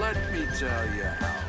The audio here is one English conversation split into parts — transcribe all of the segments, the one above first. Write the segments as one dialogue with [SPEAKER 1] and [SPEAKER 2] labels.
[SPEAKER 1] Let me tell you how.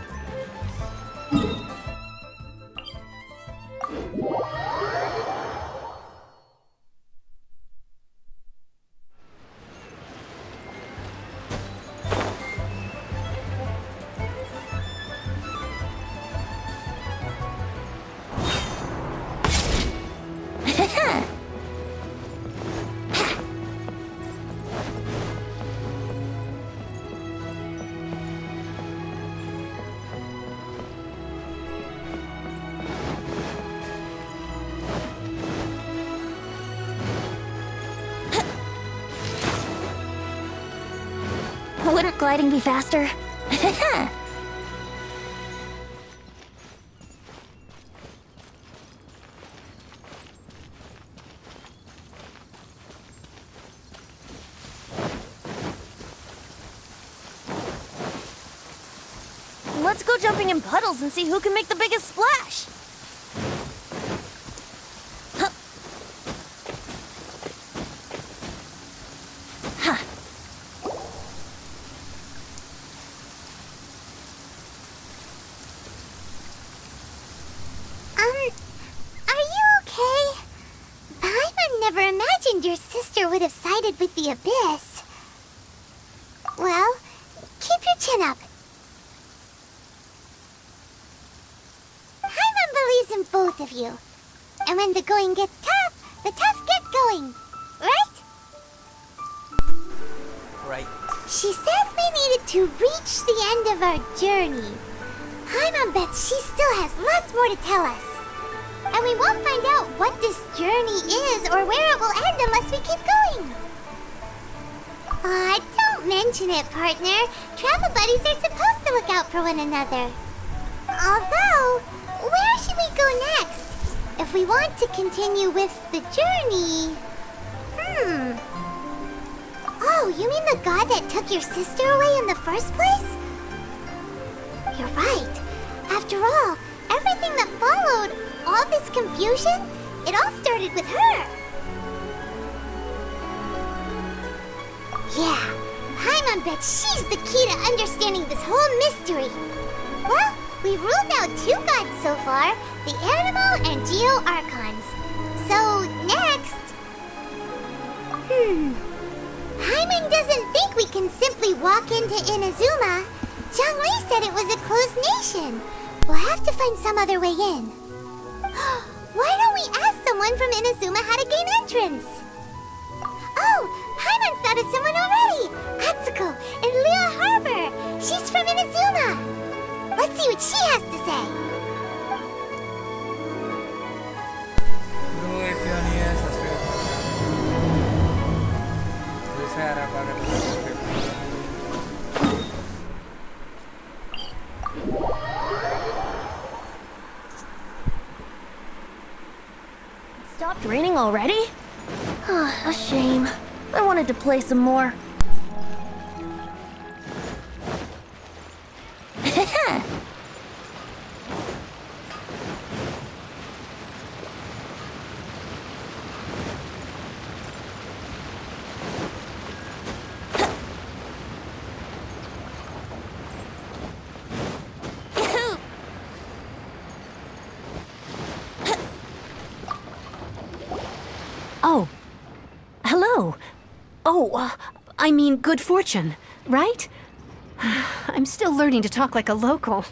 [SPEAKER 2] Wouldn't gliding be faster? Let's go jumping in puddles and see who can make the biggest splash. Huh. Huh.
[SPEAKER 3] Are you okay? Paimon never imagined your sister would have sided with the Abyss. Well, keep your chin up. Paimon believes in both of you. And when the going gets tough, the tough get going. Right?
[SPEAKER 4] Right.
[SPEAKER 3] She said we needed to reach the end of our journey. Paimon bets she still has lots more to tell us. And we won't find out what this journey is or where it will end unless we keep going. Aw, don't mention it, partner. Travel buddies are supposed to look out for one another. Although, where should we go next? If we want to continue with the journey... Oh, you mean the god that took your sister away in the first place? You're right. After all, everything that followed, all this confusion, it all started with her. Yeah, Paimon bets she's the key to understanding this whole mystery. Well, we've ruled out two gods so far, the Animal and Geo Archons. So, next... Paimon doesn't think we can simply walk into Inazuma. Zhongli said it was a closed nation. We'll have to find some other way in. Why don't we ask someone from Inazuma how to gain entrance? Oh, Paimon's thought of someone already! Atsuko in Liyue Harbor! She's from Inazuma! Let's see what she has to say.
[SPEAKER 4] Dulu Epionia subscribe. Terus saya harap akan subscribe.
[SPEAKER 2] It stopped raining already? A shame. I wanted to play some more.
[SPEAKER 5] Oh. Hello. Oh, I mean good fortune, right? I'm still learning to talk like a local.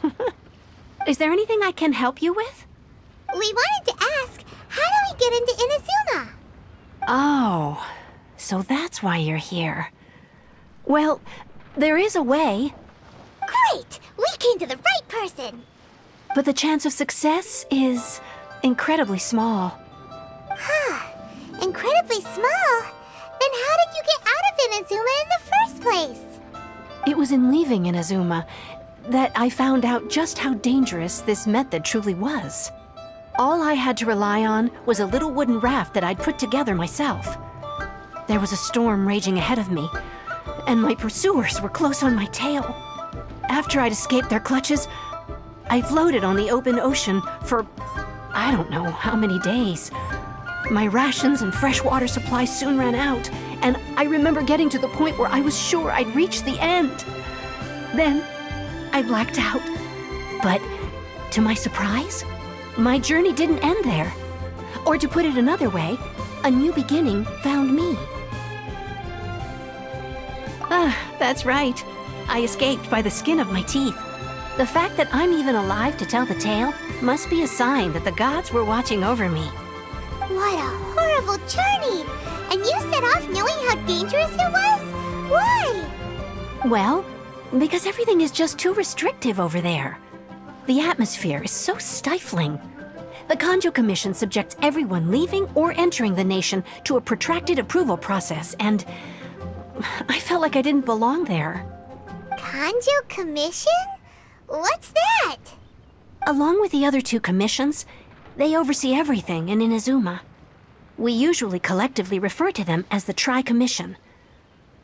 [SPEAKER 5] Is there anything I can help you with?
[SPEAKER 3] We wanted to ask, how do we get into Inazuma?
[SPEAKER 5] Oh, so that's why you're here. Well, there is a way,
[SPEAKER 3] Great! We came to the right person!
[SPEAKER 5] but the chance of success is incredibly small.
[SPEAKER 3] Incredibly small? Then how did you get out of Inazuma in the first place?
[SPEAKER 5] It was in leaving Inazuma that I found out just how dangerous this method truly was. All I had to rely on was a little wooden raft that I'd put together myself. There was a storm raging ahead of me, and my pursuers were close on my tail. After I'd escaped their clutches, I floated on the open ocean for I don't know how many days. My rations and fresh water supplies soon ran out, and I remember getting to the point where I was sure I'd reached the end. Then, I blacked out. But to my surprise, my journey didn't end there. Or to put it another way, a new beginning found me. Ah, that's right. I escaped by the skin of my teeth. The fact that I'm even alive to tell the tale must be a sign that the gods were watching over me.
[SPEAKER 3] What a horrible journey! And you set off knowing how dangerous it was? Why?
[SPEAKER 5] Well, because everything is just too restrictive over there. The atmosphere is so stifling. The Kanjo Commission subjects everyone leaving or entering the nation to a protracted approval process, and I felt like I didn't belong there.
[SPEAKER 3] Kanjo Commission? What's that?
[SPEAKER 5] Along with the other two commissions, they oversee everything in Inazuma. We usually collectively refer to them as the Tri-Commission.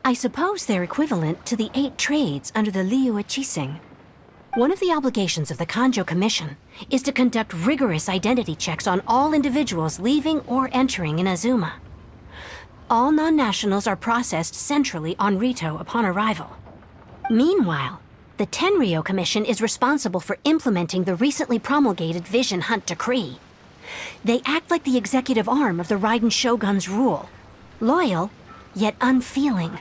[SPEAKER 5] I suppose they're equivalent to the 8 trades under the Liyue Chising. One of the obligations of the Kanjo Commission is to conduct rigorous identity checks on all individuals leaving or entering Inazuma. All non-nationals are processed centrally on Rito upon arrival. Meanwhile, the Tenryo Commission is responsible for implementing the recently promulgated Vision Hunt Decree. They act like the executive arm of the Raiden Shogun's rule. Loyal, yet unfeeling.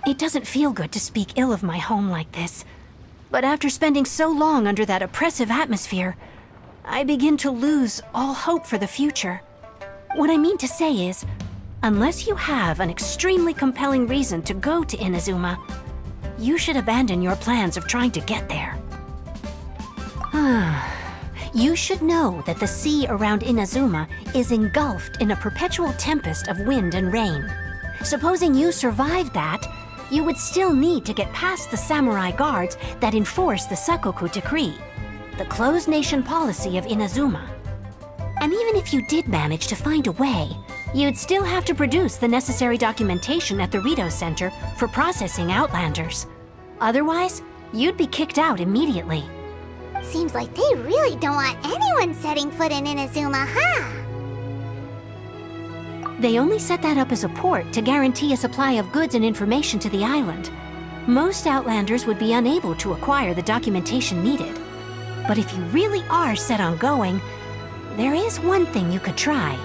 [SPEAKER 5] It doesn't feel good to speak ill of my home like this. But after spending so long under that oppressive atmosphere, I begin to lose all hope for the future. What I mean to say is, unless you have an extremely compelling reason to go to Inazuma, you should abandon your plans of trying to get there. You should know that the sea around Inazuma is engulfed in a perpetual tempest of wind and rain. Supposing you survived that, you would still need to get past the samurai guards that enforce the Sakoku Decree, the closed nation policy of Inazuma. And even if you did manage to find a way, you'd still have to produce the necessary documentation at the Rito Center for processing Outlanders. Otherwise, you'd be kicked out immediately.
[SPEAKER 3] Seems like they really don't want anyone setting foot in Inazuma, huh?
[SPEAKER 5] They only set that up as a port to guarantee a supply of goods and information to the island. Most Outlanders would be unable to acquire the documentation needed. But if you really are set on going, there is one thing you could try.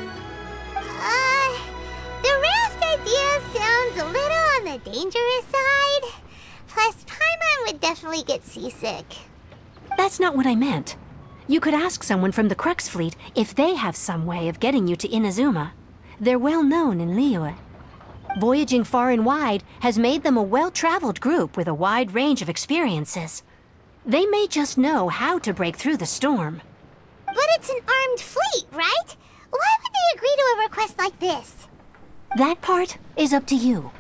[SPEAKER 3] The raft idea sounds a little on the dangerous side. Plus, Paimon would definitely get seasick.
[SPEAKER 5] That's not what I meant. You could ask someone from the Crux Fleet if they have some way of getting you to Inazuma. They're well known in Liyue. Voyaging far and wide has made them a well-traveled group with a wide range of experiences. They may just know how to break through the storm.
[SPEAKER 3] But it's an armed fleet, right? Why would they agree to a request like this?
[SPEAKER 5] That part is up to you.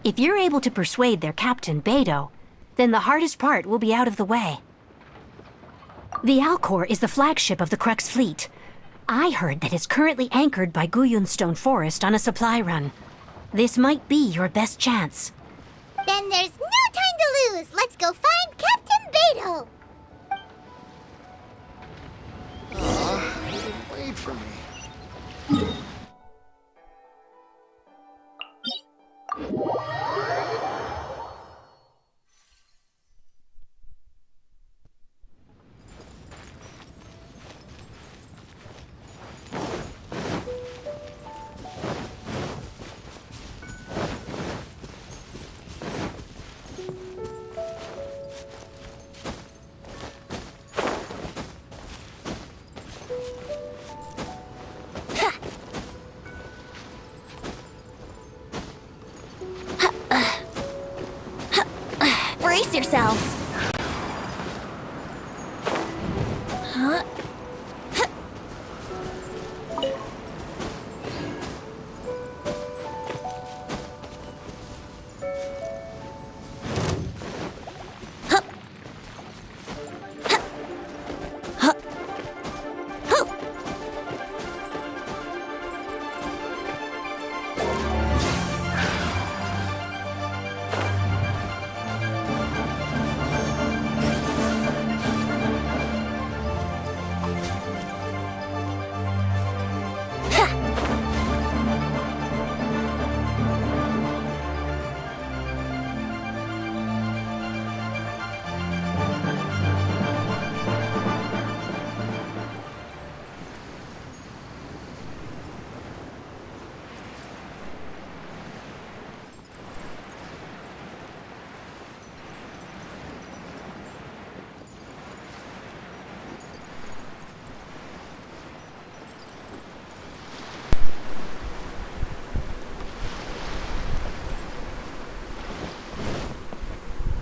[SPEAKER 5] If you're able to persuade their captain, Beidou, then the hardest part will be out of the way. The Alcor is the flagship of the Crux Fleet. I heard that it's currently anchored by Guyunstone Forest on a supply run. This might be your best chance.
[SPEAKER 3] Then there's no time to lose. Let's go find Captain Beidou.
[SPEAKER 1] He didn't wait for me.
[SPEAKER 2] Brace yourselves. Huh?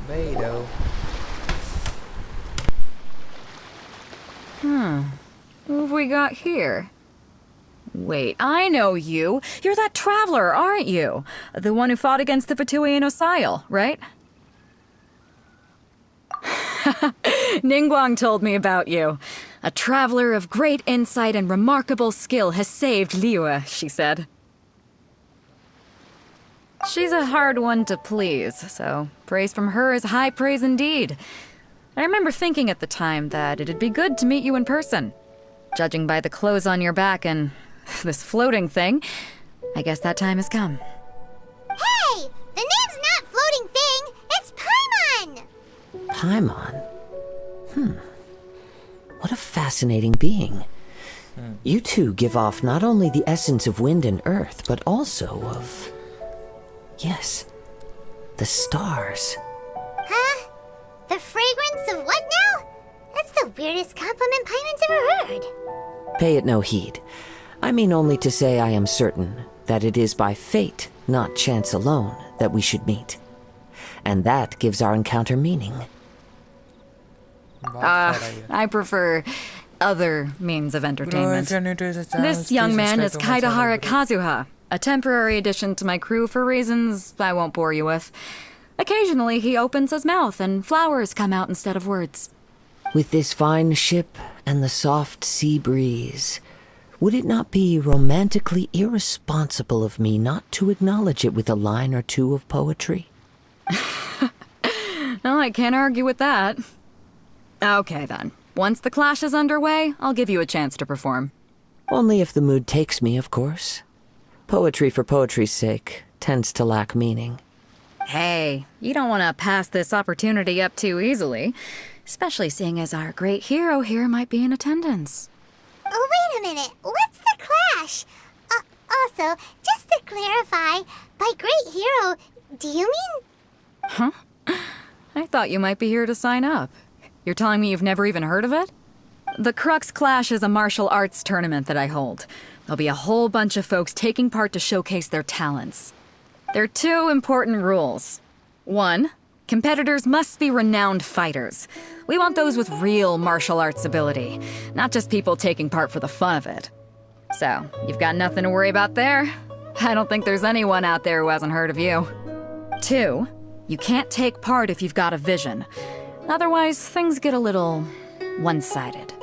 [SPEAKER 4] Đây đâu.
[SPEAKER 6] Who have we got here? Wait, I know you. You're that traveler, aren't you? The one who fought against the Fatuian Osile, right? Ningguang told me about you. A traveler of great insight and remarkable skill has saved Liyue, she said. She's a hard one to please, so praise from her is high praise indeed. I remember thinking at the time that it'd be good to meet you in person. Judging by the clothes on your back and this floating thing, I guess that time has come.
[SPEAKER 3] Hey! The name's not Floating Thing, it's Paimon!
[SPEAKER 7] Paimon? What a fascinating being. You two give off not only the essence of wind and earth, but also of... yes, the stars.
[SPEAKER 3] Huh? The fragrance of what now? That's the weirdest compliment Paimon's ever heard.
[SPEAKER 7] Pay it no heed. I mean only to say I am certain that it is by fate, not chance alone, that we should meet. And that gives our encounter meaning.
[SPEAKER 6] I prefer other means of entertainment. This young man is Kaidahara Kazuha, a temporary addition to my crew for reasons I won't bore you with. Occasionally he opens his mouth and flowers come out instead of words.
[SPEAKER 7] With this fine ship and the soft sea breeze, would it not be romantically irresponsible of me not to acknowledge it with a line or two of poetry?
[SPEAKER 6] No, I can't argue with that. Okay then. Once the clash is underway, I'll give you a chance to perform.
[SPEAKER 7] Only if the mood takes me, of course. Poetry for poetry's sake tends to lack meaning.
[SPEAKER 6] Hey, you don't want to pass this opportunity up too easily, especially seeing as our great hero here might be in attendance.
[SPEAKER 3] Oh, wait a minute. What's the clash? Also, just to clarify, by great hero, do you mean...
[SPEAKER 6] I thought you might be here to sign up. You're telling me you've never even heard of it? The Crux Clash is a martial arts tournament that I hold. There'll be a whole bunch of folks taking part to showcase their talents. There are two important rules. One, competitors must be renowned fighters. We want those with real martial arts ability, not just people taking part for the fun of it. So, you've got nothing to worry about there. I don't think there's anyone out there who hasn't heard of you. Two, you can't take part if you've got a vision. Otherwise, things get a little one-sided.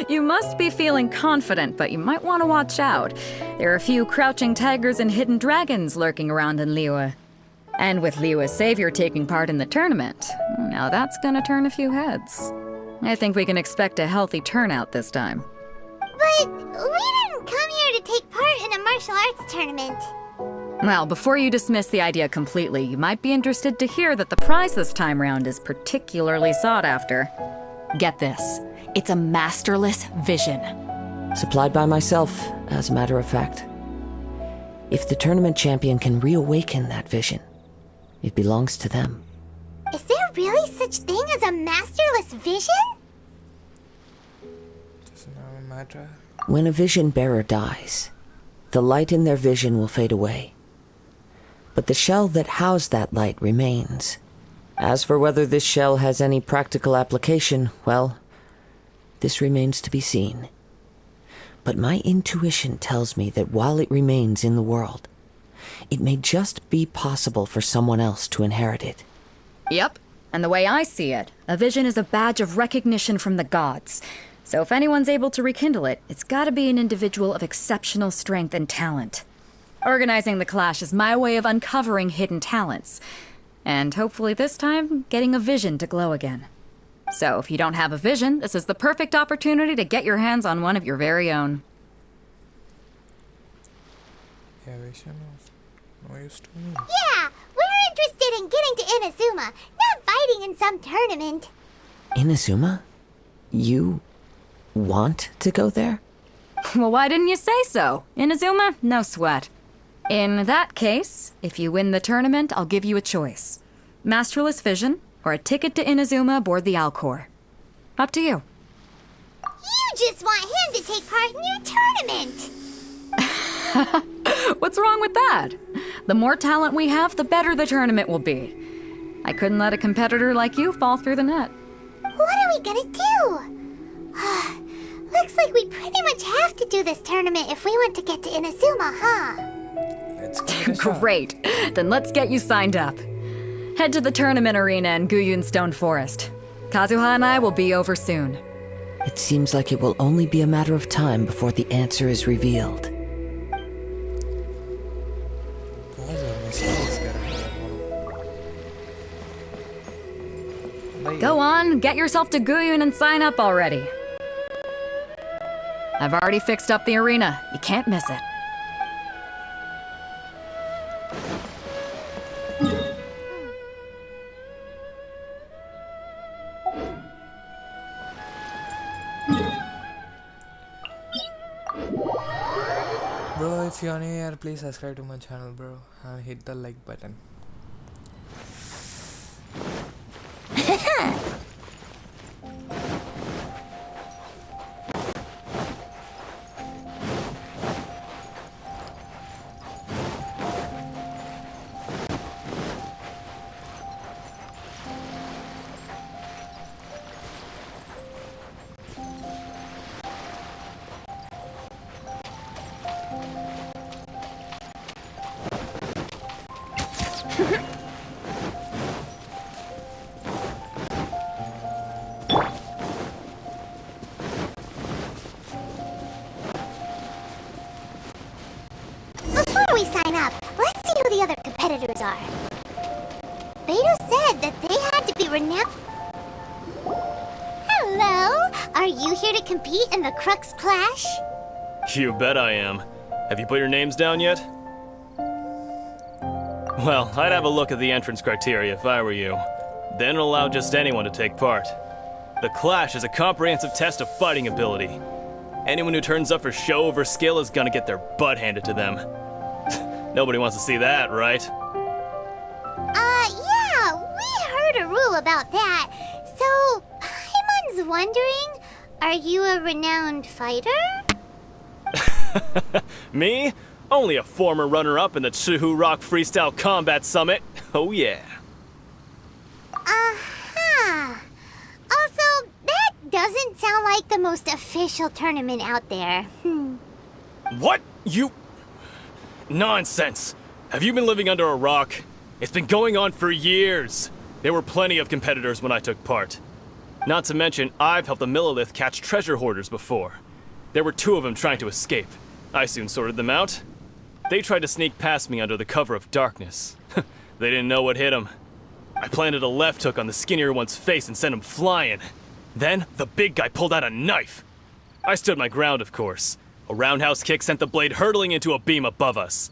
[SPEAKER 6] You must be feeling confident, but you might want to watch out. There are a few crouching tigers and hidden dragons lurking around in Liyue. And with Liyue's savior taking part in the tournament, now that's gonna turn a few heads. I think we can expect a healthy turnout this time.
[SPEAKER 3] But we didn't come here to take part in a martial arts tournament.
[SPEAKER 6] Well, before you dismiss the idea completely, you might be interested to hear that the prize this time round is particularly sought after. Get this. It's a masterless vision.
[SPEAKER 7] Supplied by myself, as a matter of fact. If the tournament champion can reawaken that vision, it belongs to them.
[SPEAKER 3] Is there really such thing as a masterless vision?
[SPEAKER 4] Doesn't matter.
[SPEAKER 7] When a vision bearer dies, the light in their vision will fade away. But the shell that housed that light remains. As for whether this shell has any practical application, well, this remains to be seen. But my intuition tells me that while it remains in the world, it may just be possible for someone else to inherit it.
[SPEAKER 6] Yep. And the way I see it, a vision is a badge of recognition from the gods. So if anyone's able to rekindle it, it's gotta be an individual of exceptional strength and talent. Organizing the clash is my way of uncovering hidden talents. And hopefully this time, getting a vision to glow again. So if you don't have a vision, this is the perfect opportunity to get your hands on one of your very own.
[SPEAKER 4] Yeah, vision of no use to me.
[SPEAKER 3] Yeah, we're interested in getting to Inazuma, not fighting in some tournament.
[SPEAKER 7] Inazuma? You want to go there?
[SPEAKER 6] Well, why didn't you say so? Inazuma? No sweat. In that case, if you win the tournament, I'll give you a choice. Masterless Vision, or a ticket to Inazuma aboard the Alcor. Up to you.
[SPEAKER 3] You just want him to take part in your tournament.
[SPEAKER 6] What's wrong with that? The more talent we have, the better the tournament will be. I couldn't let a competitor like you fall through the net.
[SPEAKER 3] What are we gonna do? Looks like we pretty much have to do this tournament if we want to get to Inazuma, huh?
[SPEAKER 4] Let's give it a shot.
[SPEAKER 6] Great. Then let's get you signed up. Head to the tournament arena in Guyun Stone Forest. Kazuha and I will be over soon.
[SPEAKER 7] It seems like it will only be a matter of time before the answer is revealed.
[SPEAKER 4] बहुत ज़्यादा mistakes कर रहे हैं भाई।
[SPEAKER 6] Go on, get yourself to Guyun and sign up already. I've already fixed up the arena. You can't miss it.
[SPEAKER 4] Bro, if you're new here, please subscribe to my channel, bro, and hit the like button.
[SPEAKER 3] Before we sign up, let's see who the other competitors are. Beto said that they had to be renowned. Hello? Are you here to compete in the Crux Clash?
[SPEAKER 8] You bet I am. Have you put your names down yet? Well, I'd have a look at the entrance criteria if I were you. Then allow just anyone to take part. The Clash is a comprehensive test of fighting ability. Anyone who turns up for show over skill is gonna get their butt handed to them. Nobody wants to see that, right?
[SPEAKER 3] Yeah, we heard a rule about that. So, Paimon's wondering, are you a renowned fighter?
[SPEAKER 8] Me? Only a former runner-up in the Chihu Rock Freestyle Combat Summit. Oh yeah.
[SPEAKER 3] Uh-huh. Also, that doesn't sound like the most official tournament out there.
[SPEAKER 8] What? You... Nonsense. Have you been living under a rock? It's been going on for years. There were plenty of competitors when I took part. Not to mention, I've helped the Millilith catch treasure hoarders before. There were 2 of them trying to escape. I soon sorted them out. They tried to sneak past me under the cover of darkness. They didn't know what hit them. I planted a left hook on the skinnier one's face and sent him flying. Then, the big guy pulled out a knife. I stood my ground, of course. A roundhouse kick sent the blade hurtling into a beam above us.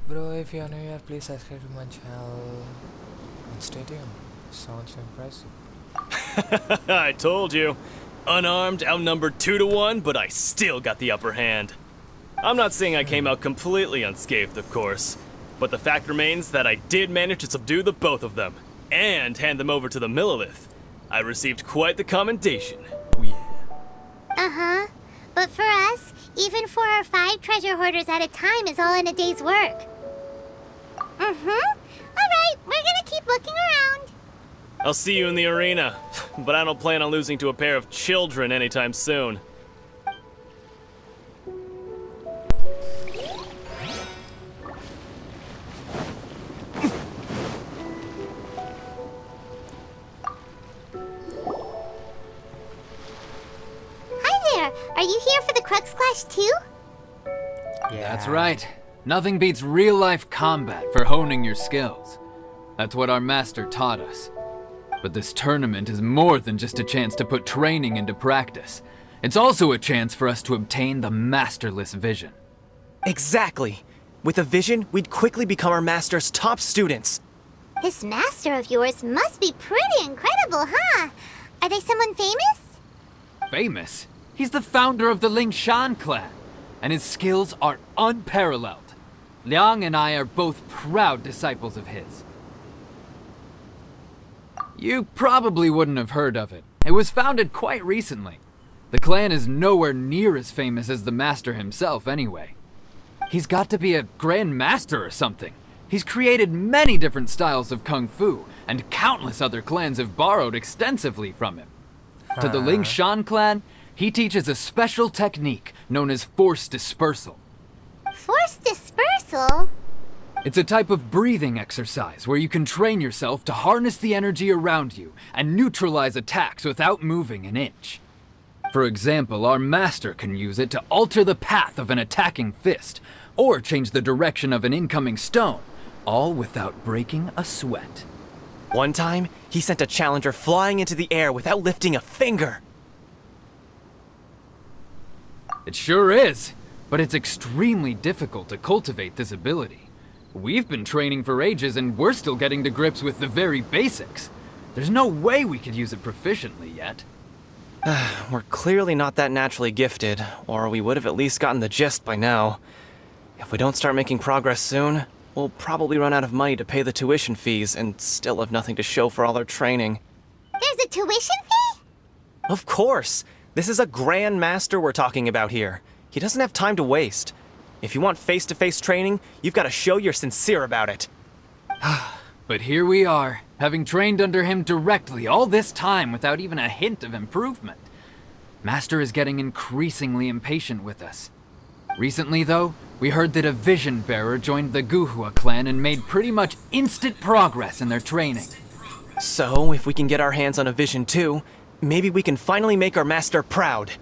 [SPEAKER 4] Bro, if you're new here, please subscribe to my channel and stay tuned. Sounds impressive.
[SPEAKER 8] I told you. Unarmed, outnumbered 2 to 1, but I still got the upper hand. I'm not saying I came out completely unscathed, of course, but the fact remains that I did manage to subdue the both of them, and hand them over to the Millilith. I received quite the commendation. Oh yeah.
[SPEAKER 3] Uh-huh. But for us, even 4 or 5 treasure hoarders at a time is all in a day's work. Alright, we're gonna keep looking around.
[SPEAKER 8] I'll see you in the arena, but I don't plan on losing to a pair of children anytime soon.
[SPEAKER 3] Hi there, are you here for the Crux Clash too?
[SPEAKER 9] That's right. Nothing beats real-life combat for honing your skills. That's what our master taught us. But this tournament is more than just a chance to put training into practice. It's also a chance for us to obtain the masterless vision.
[SPEAKER 10] Exactly. With a vision, we'd quickly become our master's top students.
[SPEAKER 3] This master of yours must be pretty incredible, huh? Are they someone famous?
[SPEAKER 9] Famous? He's the founder of the Lingshan clan, and his skills are unparalleled. Liang and I are both proud disciples of his. You probably wouldn't have heard of it. It was founded quite recently. The clan is nowhere near as famous as the master himself anyway. He's got to be a Grand Master or something. He's created many different styles of Kung Fu, and countless other clans have borrowed extensively from him. To the Ling Shan clan, he teaches a special technique known as Force Dispersal.
[SPEAKER 3] Force dispersal?
[SPEAKER 9] It's a type of breathing exercise where you can train yourself to harness the energy around you and neutralize attacks without moving an inch. For example, our master can use it to alter the path of an attacking fist, or change the direction of an incoming stone, all without breaking a sweat.
[SPEAKER 10] One time, he sent a challenger flying into the air without lifting a finger.
[SPEAKER 9] It sure is, but it's extremely difficult to cultivate this ability. We've been training for ages and we're still getting to grips with the very basics. There's no way we could use it proficiently yet.
[SPEAKER 10] We're clearly not that naturally gifted, or we would have at least gotten the gist by now. If we don't start making progress soon, we'll probably run out of money to pay the tuition fees and still have nothing to show for all our training.
[SPEAKER 3] There's a tuition fee?
[SPEAKER 10] Of course! This is a Grand Master we're talking about here. He doesn't have time to waste. If you want face-to-face training, you've got to show you're sincere about it.
[SPEAKER 9] But here we are, having trained under him directly all this time without even a hint of improvement. Master is getting increasingly impatient with us. Recently, though, we heard that a Vision Bearer joined the Guhua clan and made pretty much instant progress in their training.
[SPEAKER 10] So, if we can get our hands on a Vision too, maybe we can finally make our master proud.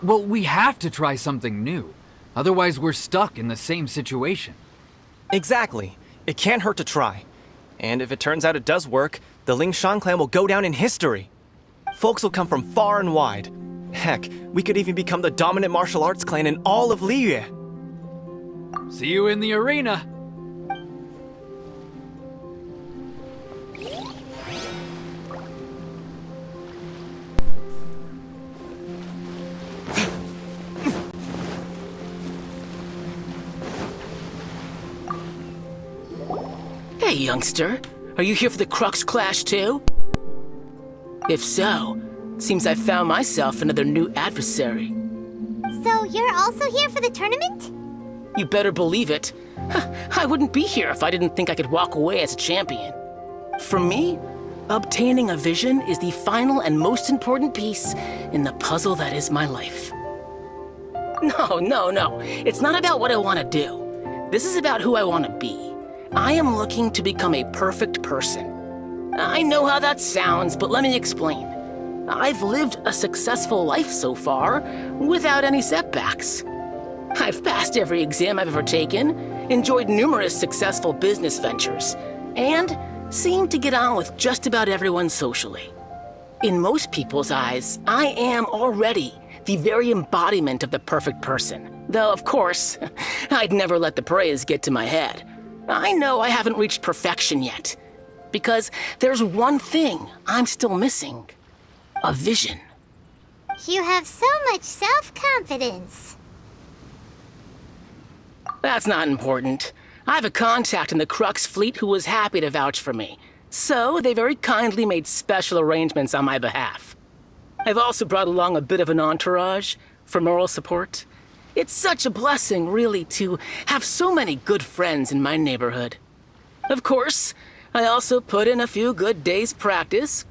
[SPEAKER 9] Well, we have to try something new. Otherwise, we're stuck in the same situation.
[SPEAKER 10] Exactly. It can't hurt to try. And if it turns out it does work, the Ling Shan clan will go down in history. Folks will come from far and wide. Heck, we could even become the dominant martial arts clan in all of Liyue.
[SPEAKER 9] See you in the arena!
[SPEAKER 11] Hey, youngster. Are you here for the Crux Clash too? If so, seems I found myself another new adversary.
[SPEAKER 3] So you're also here for the tournament?
[SPEAKER 11] You better believe it. I wouldn't be here if I didn't think I could walk away as a champion. For me, obtaining a vision is the final and most important piece in the puzzle that is my life. No. It's not about what I want to do. This is about who I want to be. I am looking to become a perfect person. I know how that sounds, but let me explain. I've lived a successful life so far, without any setbacks. I've passed every exam I've ever taken, enjoyed numerous successful business ventures, and seemed to get on with just about everyone socially. In most people's eyes, I am already the very embodiment of the perfect person. Though, of course, I'd never let the praise get to my head. I know I haven't reached perfection yet, because there's one thing I'm still missing. A vision.
[SPEAKER 3] You have so much self-confidence.
[SPEAKER 11] That's not important. I have a contact in the Crux fleet who was happy to vouch for me, so they very kindly made special arrangements on my behalf. I've also brought along a bit of an entourage for moral support. It's such a blessing, really, to have so many good friends in my neighborhood. Of course, I also put in a few good days' practice,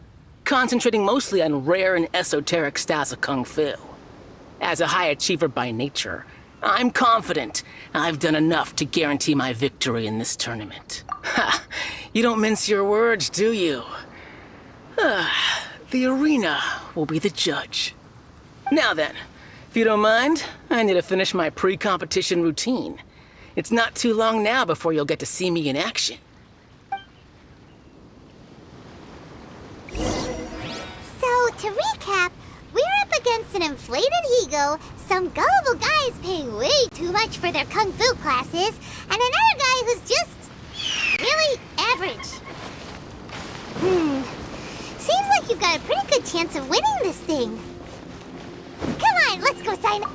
[SPEAKER 11] concentrating mostly on rare and esoteric styles of Kung Fu. As a high achiever by nature, I'm confident I've done enough to guarantee my victory in this tournament. Ha! You don't mince your words, do you? The arena will be the judge. Now then, if you don't mind, I need to finish my pre-competition routine. It's not too long now before you'll get to see me in action.
[SPEAKER 3] So, to recap, we're up against an inflated ego, some gullible guys paying way too much for their kung fu classes, and another guy who's just really average. Seems like you've got a pretty good chance of winning this thing. Come on, let's go sign up.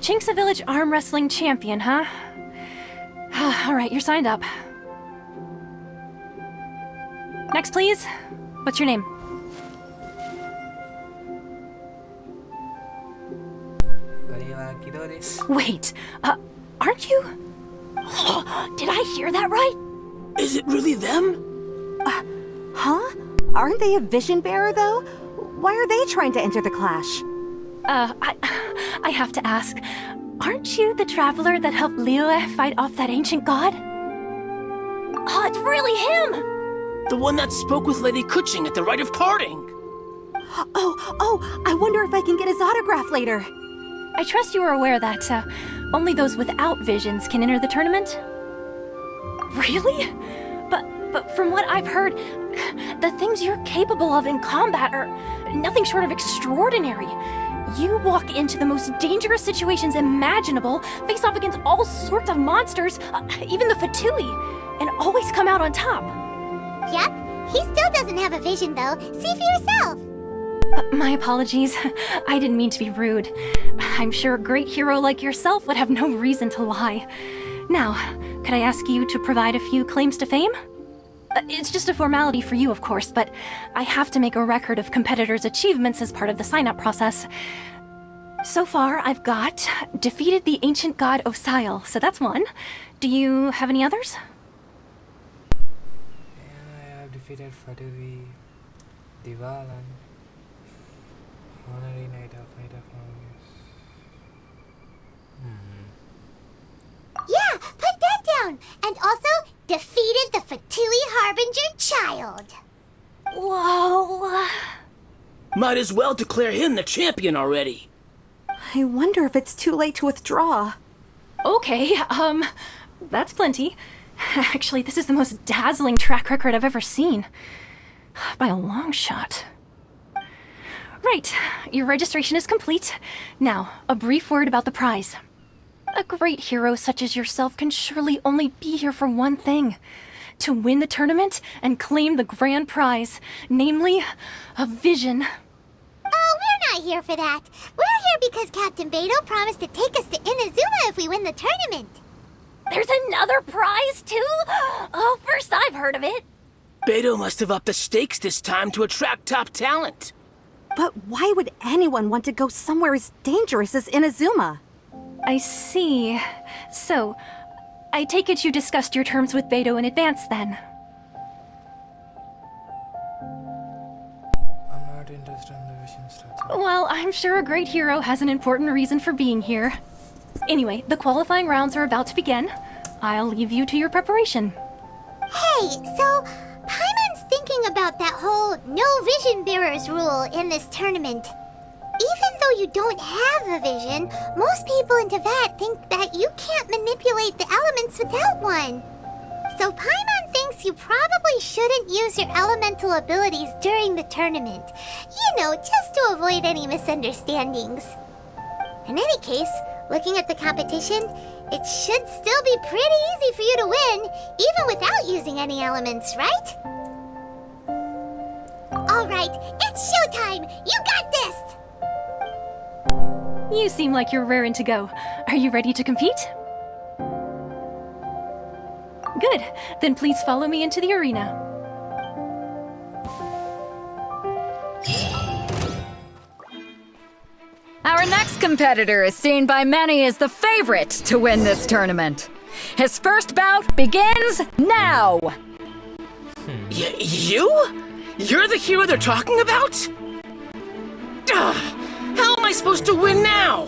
[SPEAKER 2] Chinksa Village arm wrestling champion, huh? All right, you're signed up. Next, please. What's your name?
[SPEAKER 5] Wait, aren't you? Did I hear that right?
[SPEAKER 11] Is it really them?
[SPEAKER 12] Huh? Aren't they a vision bearer, though? Why are they trying to enter the clash?
[SPEAKER 5] I have to ask, aren't you the traveler that helped Liyue fight off that ancient god? Oh, it's really him!
[SPEAKER 11] The one that spoke with Lady Kuching at the rite of parting.
[SPEAKER 12] Oh, I wonder if I can get his autograph later.
[SPEAKER 5] I trust you are aware that only those without visions can enter the tournament? Really? But from what I've heard, the things you're capable of in combat are nothing short of extraordinary. You walk into the most dangerous situations imaginable, face off against all sorts of monsters, even the Fatui, and always come out on top.
[SPEAKER 3] Yep, he still doesn't have a vision though. See for yourself.
[SPEAKER 5] My apologies. I didn't mean to be rude. I'm sure a great hero like yourself would have no reason to lie. Now, could I ask you to provide a few claims to fame? It's just a formality for you, of course, but I have to make a record of competitors' achievements as part of the sign-up process. So far, I've got defeated the ancient god Osile, so that's one. Do you have any others?
[SPEAKER 4] I have defeated Fatui, Divalan, Honorary Knight of August.
[SPEAKER 3] Yeah, put that down. And also defeated the Fatui Harbinger child.
[SPEAKER 5] Whoa.
[SPEAKER 11] Might as well declare him the champion already.
[SPEAKER 12] I wonder if it's too late to withdraw.
[SPEAKER 5] Okay, that's plenty. Actually, this is the most dazzling track record I've ever seen. By a long shot. Right, your registration is complete. Now, a brief word about the prize. A great hero such as yourself can surely only be here for one thing. To win the tournament and claim the grand prize, namely, a vision.
[SPEAKER 3] Oh, we're not here for that. We're here because Captain Beidou promised to take us to Inazuma if we win the tournament.
[SPEAKER 2] There's another prize, too? Oh, first I've heard of it.
[SPEAKER 11] Beidou must have upped the stakes this time to attract top talent.
[SPEAKER 12] But why would anyone want to go somewhere as dangerous as Inazuma?
[SPEAKER 5] I see. So, I take it you discussed your terms with Beidou in advance, then?
[SPEAKER 4] I'm not interested in the vision statue.
[SPEAKER 5] Well, I'm sure a great hero has an important reason for being here. Anyway, the qualifying rounds are about to begin. I'll leave you to your preparation.
[SPEAKER 3] Hey, so Paimon's thinking about that whole no vision bearers rule in this tournament. Even though you don't have a vision, most people in Teyvat think that you can't manipulate the elements without one. So Paimon thinks you probably shouldn't use your elemental abilities during the tournament. You know, just to avoid any misunderstandings. In any case, looking at the competition, it should still be pretty easy for you to win, even without using any elements, right? Alright, it's showtime! You got this!
[SPEAKER 5] You seem like you're raring to go. Are you ready to compete? Good. Then please follow me into the arena.
[SPEAKER 6] Our next competitor is seen by many as the favorite to win this tournament. His first bout begins now!
[SPEAKER 11] You? You're the hero they're talking about? How am I supposed to win now?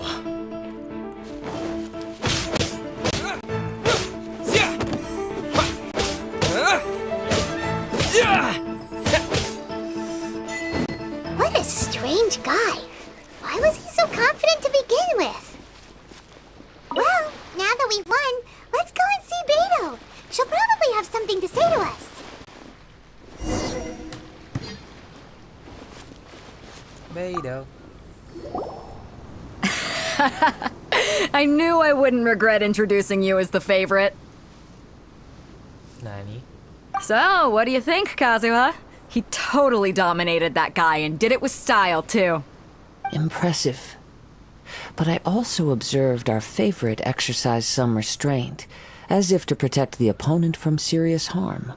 [SPEAKER 3] What a strange guy. Why was he so confident to begin with? Well, now that we've won, let's go and see Beidou. She'll probably have something to say to us.
[SPEAKER 4] Beidou.
[SPEAKER 6] I knew I wouldn't regret introducing you as the favorite.
[SPEAKER 4] Nani?
[SPEAKER 6] So, what do you think, Kazuha? He totally dominated that guy and did it with style, too.
[SPEAKER 7] Impressive. But I also observed our favorite exercise some restraint, as if to protect the opponent from serious harm.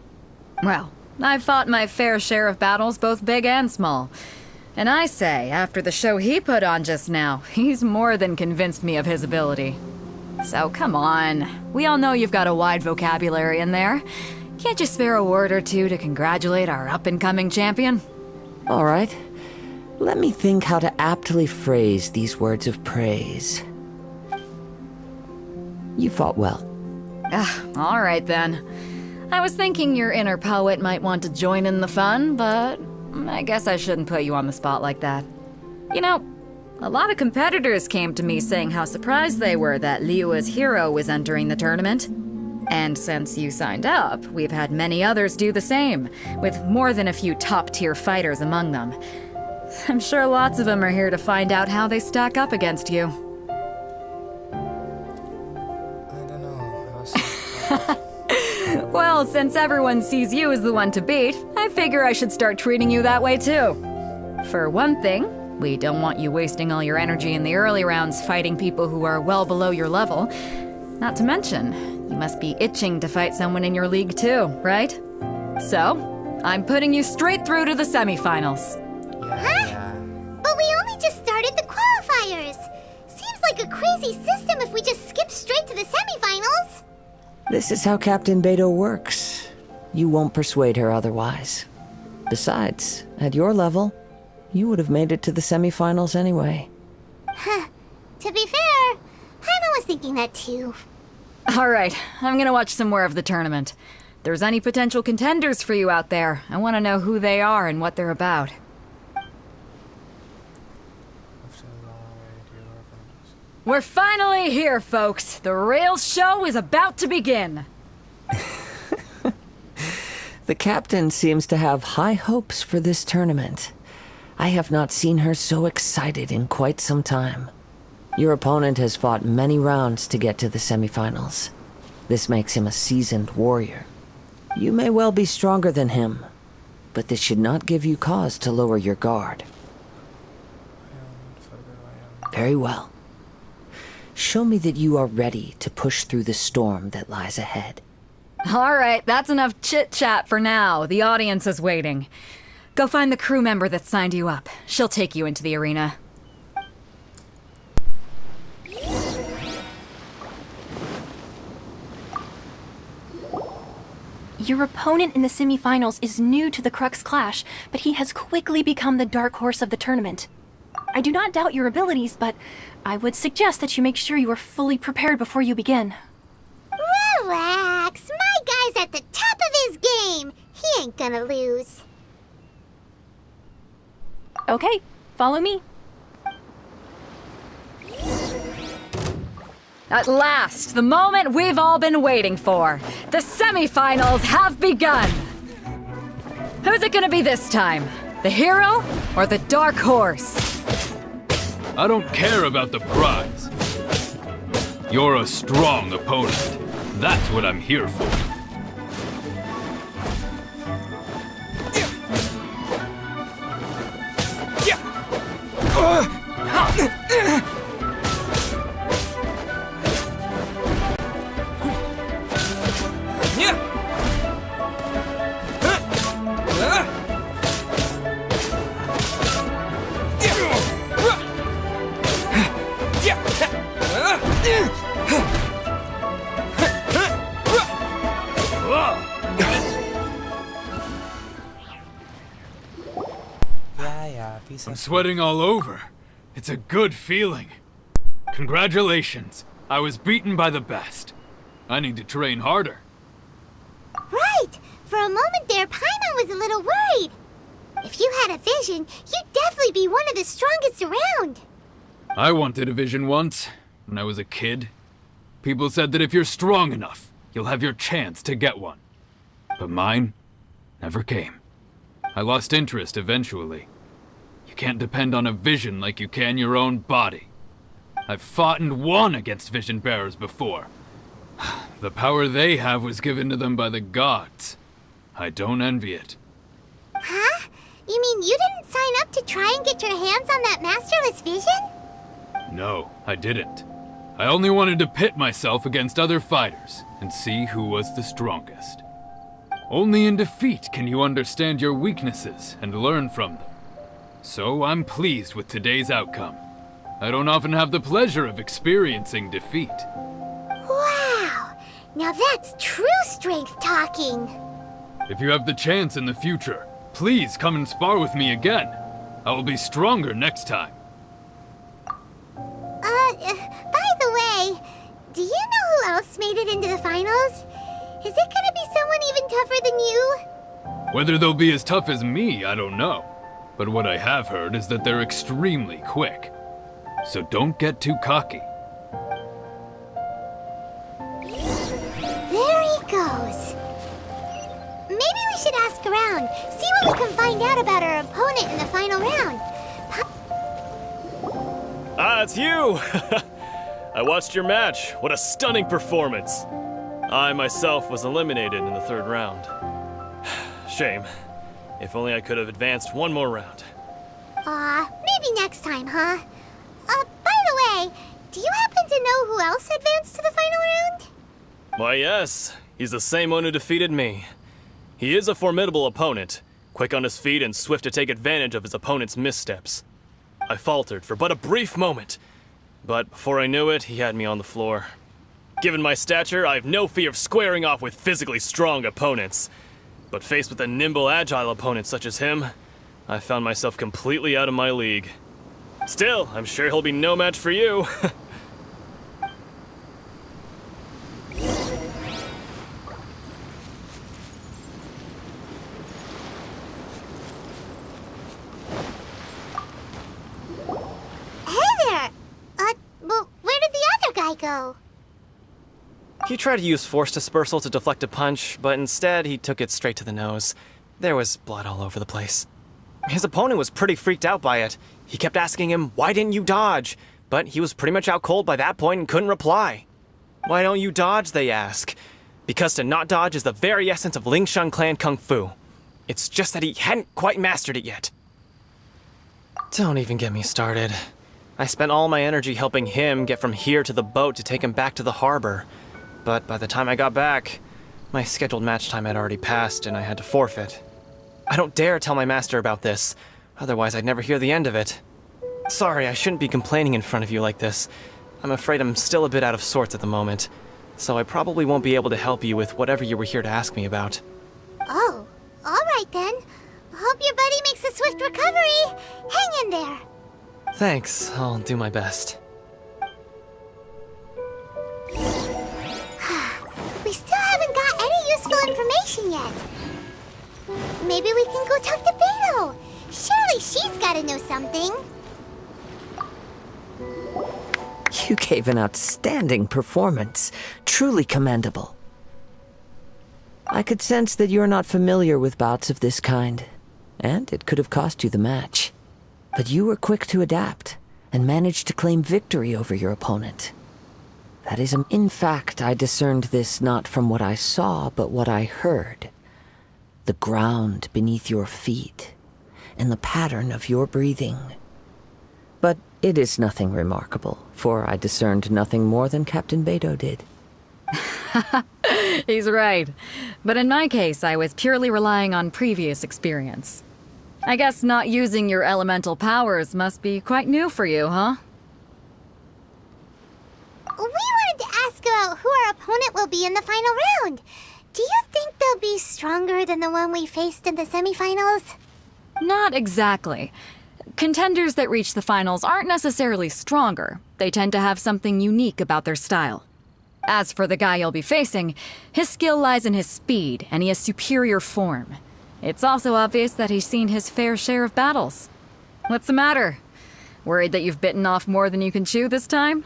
[SPEAKER 6] Well, I've fought my fair share of battles, both big and small. And I say, after the show he put on just now, he's more than convinced me of his ability. So come on, we all know you've got a wide vocabulary in there. Can't you spare a word or two to congratulate our up-and-coming champion?
[SPEAKER 7] All right. Let me think how to aptly phrase these words of praise. You fought well.
[SPEAKER 6] All right then. I was thinking your inner poet might want to join in the fun, but I guess I shouldn't put you on the spot like that. You know, a lot of competitors came to me saying how surprised they were that Liyue's hero was entering the tournament. And since you signed up, we've had many others do the same, with more than a few top-tier fighters among them. I'm sure lots of them are here to find out how they stack up against you.
[SPEAKER 4] I don't know.
[SPEAKER 6] Well, since everyone sees you as the one to beat, I figure I should start treating you that way too. For one thing, we don't want you wasting all your energy in the early rounds fighting people who are well below your level. Not to mention, you must be itching to fight someone in your league too, right? So, I'm putting you straight through to the semifinals.
[SPEAKER 3] Huh? But we only just started the qualifiers. Seems like a crazy system if we just skip straight to the semifinals.
[SPEAKER 7] This is how Captain Beidou works. You won't persuade her otherwise. Besides, at your level, you would have made it to the semifinals anyway.
[SPEAKER 3] Huh. To be fair, Paimon was thinking that too.
[SPEAKER 6] All right, I'm gonna watch some more of the tournament. If there's any potential contenders for you out there, I want to know who they are and what they're about. We're finally here, folks. The real show is about to begin.
[SPEAKER 7] The captain seems to have high hopes for this tournament. I have not seen her so excited in quite some time. Your opponent has fought many rounds to get to the semifinals. This makes him a seasoned warrior. You may well be stronger than him, but this should not give you cause to lower your guard. Very well. Show me that you are ready to push through the storm that lies ahead.
[SPEAKER 6] All right, that's enough chit-chat for now. The audience is waiting. Go find the crew member that signed you up. She'll take you into the arena.
[SPEAKER 5] Your opponent in the semifinals is new to the Crux Clash, but he has quickly become the dark horse of the tournament. I do not doubt your abilities, but I would suggest that you make sure you are fully prepared before you begin.
[SPEAKER 3] Relax. My guy's at the top of his game. He ain't gonna lose.
[SPEAKER 5] Okay, follow me.
[SPEAKER 6] At last, the moment we've all been waiting for. The semifinals have begun. Who's it gonna be this time? The hero or the dark horse?
[SPEAKER 9] I don't care about the prize. You're a strong opponent. That's what I'm here for. I'm sweating all over. It's a good feeling. Congratulations. I was beaten by the best. I need to train harder.
[SPEAKER 3] Right! For a moment there, Paimon was a little worried. If you had a vision, you'd definitely be one of the strongest around.
[SPEAKER 9] I wanted a vision once, when I was a kid. People said that if you're strong enough, you'll have your chance to get one. But mine never came. I lost interest eventually. You can't depend on a vision like you can your own body. I've fought and won against vision bearers before. The power they have was given to them by the gods. I don't envy it.
[SPEAKER 3] Huh? You mean you didn't sign up to try and get your hands on that masterless vision?
[SPEAKER 9] No, I didn't. I only wanted to pit myself against other fighters and see who was the strongest. Only in defeat can you understand your weaknesses and learn from them. So I'm pleased with today's outcome. I don't often have the pleasure of experiencing defeat.
[SPEAKER 3] Wow! Now that's true strength talking.
[SPEAKER 9] If you have the chance in the future, please come and spar with me again. I will be stronger next time.
[SPEAKER 3] By the way, do you know who else made it into the finals? Is it gonna be someone even tougher than you?
[SPEAKER 9] Whether they'll be as tough as me, I don't know. But what I have heard is that they're extremely quick. So don't get too cocky.
[SPEAKER 3] There he goes. Maybe we should ask around, see what we can find out about our opponent in the final round.
[SPEAKER 8] Ah, it's you! I watched your match. What a stunning performance. I myself was eliminated in the third round. Shame. If only I could have advanced one more round.
[SPEAKER 3] Maybe next time, huh? By the way, do you happen to know who else advanced to the final round?
[SPEAKER 8] Why, yes. He's the same one who defeated me. He is a formidable opponent, quick on his feet and swift to take advantage of his opponent's missteps. I faltered for but a brief moment, but before I knew it, he had me on the floor. Given my stature, I have no fear of squaring off with physically strong opponents. But faced with a nimble, agile opponent such as him, I found myself completely out of my league. Still, I'm sure he'll be no match for you.
[SPEAKER 3] Well, where did the other guy go?
[SPEAKER 10] He tried to use force dispersal to deflect a punch, but instead he took it straight to the nose. There was blood all over the place. His opponent was pretty freaked out by it. He kept asking him, "Why didn't you dodge?" But he was pretty much out cold by that point and couldn't reply. "Why don't you dodge?" they ask. Because to not dodge is the very essence of Lingshan clan kung fu. It's just that he hadn't quite mastered it yet. Don't even get me started. I spent all my energy helping him get from here to the boat to take him back to the harbor. But by the time I got back, my scheduled match time had already passed and I had to forfeit. I don't dare tell my master about this, otherwise I'd never hear the end of it. Sorry, I shouldn't be complaining in front of you like this. I'm afraid I'm still a bit out of sorts at the moment, so I probably won't be able to help you with whatever you were here to ask me about.
[SPEAKER 3] Oh, alright then. Hope your buddy makes a swift recovery. Hang in there.
[SPEAKER 10] Thanks, I'll do my best.
[SPEAKER 3] We still haven't got any useful information yet. Maybe we can go talk to Beto. Surely she's gotta know something.
[SPEAKER 7] You gave an outstanding performance. Truly commendable. I could sense that you're not familiar with bouts of this kind, and it could have cost you the match. But you were quick to adapt, and managed to claim victory over your opponent. That is, in fact, I discerned this not from what I saw, but what I heard. The ground beneath your feet, and the pattern of your breathing. But it is nothing remarkable, for I discerned nothing more than Captain Beto did.
[SPEAKER 6] He's right. But in my case, I was purely relying on previous experience. I guess not using your elemental powers must be quite new for you, huh?
[SPEAKER 3] We wanted to ask about who our opponent will be in the final round. Do you think they'll be stronger than the one we faced in the semifinals?
[SPEAKER 6] Not exactly. Contenders that reach the finals aren't necessarily stronger. They tend to have something unique about their style. As for the guy you'll be facing, his skill lies in his speed, and he has superior form. It's also obvious that he's seen his fair share of battles. What's the matter? Worried that you've bitten off more than you can chew this time?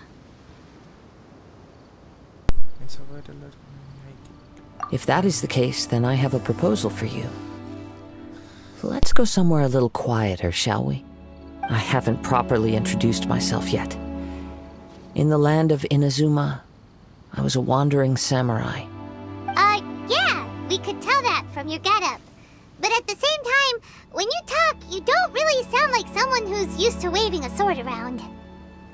[SPEAKER 7] If that is the case, then I have a proposal for you. Let's go somewhere a little quieter, shall we? I haven't properly introduced myself yet. In the land of Inazuma, I was a wandering samurai.
[SPEAKER 3] Yeah, we could tell that from your getup. But at the same time, when you talk, you don't really sound like someone who's used to waving a sword around.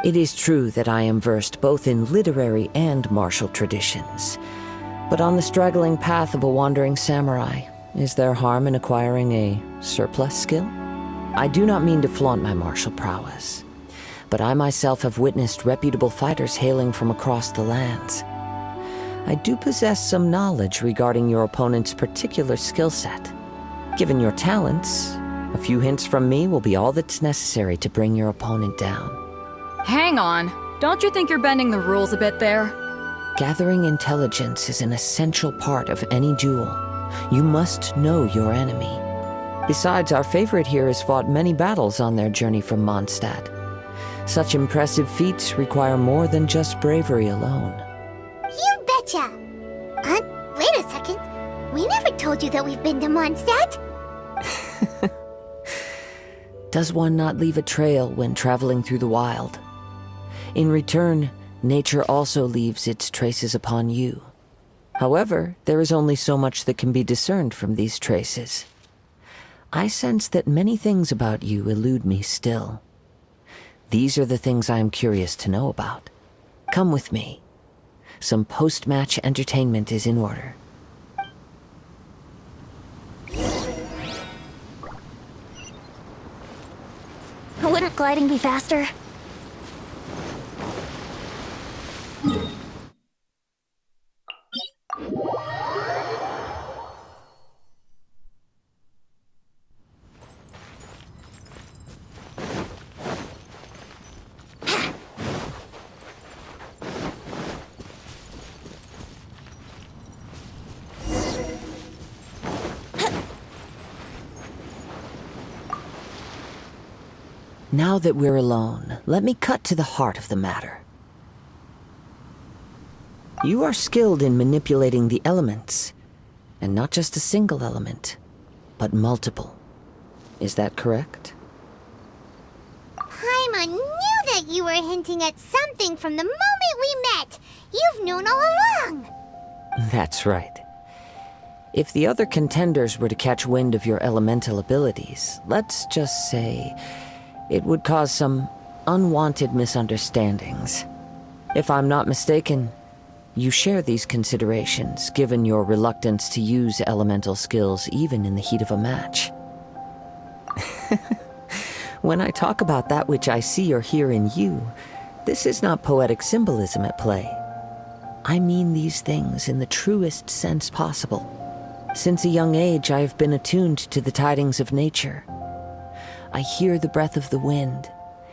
[SPEAKER 7] It is true that I am versed both in literary and martial traditions. But on the straggling path of a wandering samurai, is there harm in acquiring a surplus skill? I do not mean to flaunt my martial prowess, but I myself have witnessed reputable fighters hailing from across the lands. I do possess some knowledge regarding your opponent's particular skill set. Given your talents, a few hints from me will be all that's necessary to bring your opponent down.
[SPEAKER 6] Hang on. Don't you think you're bending the rules a bit there?
[SPEAKER 7] Gathering intelligence is an essential part of any duel. You must know your enemy. Besides, our favorite here has fought many battles on their journey from Mondstadt. Such impressive feats require more than just bravery alone.
[SPEAKER 3] You betcha! Wait a second. We never told you that we've been to Mondstadt.
[SPEAKER 7] Does one not leave a trail when traveling through the wild? In return, nature also leaves its traces upon you. However, there is only so much that can be discerned from these traces. I sense that many things about you elude me still. These are the things I am curious to know about. Come with me. Some post-match entertainment is in order.
[SPEAKER 2] Wouldn't gliding be faster?
[SPEAKER 7] Now that we're alone, let me cut to the heart of the matter. You are skilled in manipulating the elements, and not just a single element, but multiple. Is that correct?
[SPEAKER 3] Paimon knew that you were hinting at something from the moment we met. You've known all along.
[SPEAKER 7] That's right. If the other contenders were to catch wind of your elemental abilities, let's just say it would cause some unwanted misunderstandings. If I'm not mistaken, you share these considerations, given your reluctance to use elemental skills even in the heat of a match. When I talk about that which I see or hear in you, this is not poetic symbolism at play. I mean these things in the truest sense possible. Since a young age, I have been attuned to the tidings of nature. I hear the breath of the wind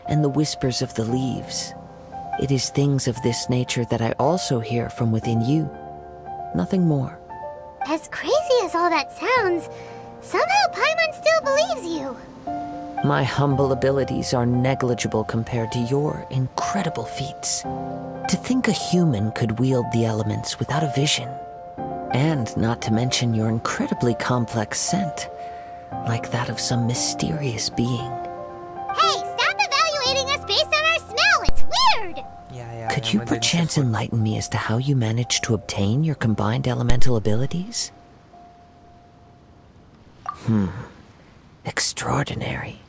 [SPEAKER 7] and the whispers of the leaves. It is things of this nature that I also hear from within you. Nothing more.
[SPEAKER 3] As crazy as all that sounds, somehow Paimon still believes you.
[SPEAKER 7] My humble abilities are negligible compared to your incredible feats. To think a human could wield the elements without a vision. And not to mention your incredibly complex scent, like that of some mysterious being.
[SPEAKER 3] Hey, stop evaluating us based on our smell! It's weird!
[SPEAKER 7] Could you perchance enlighten me as to how you managed to obtain your combined elemental abilities? Extraordinary.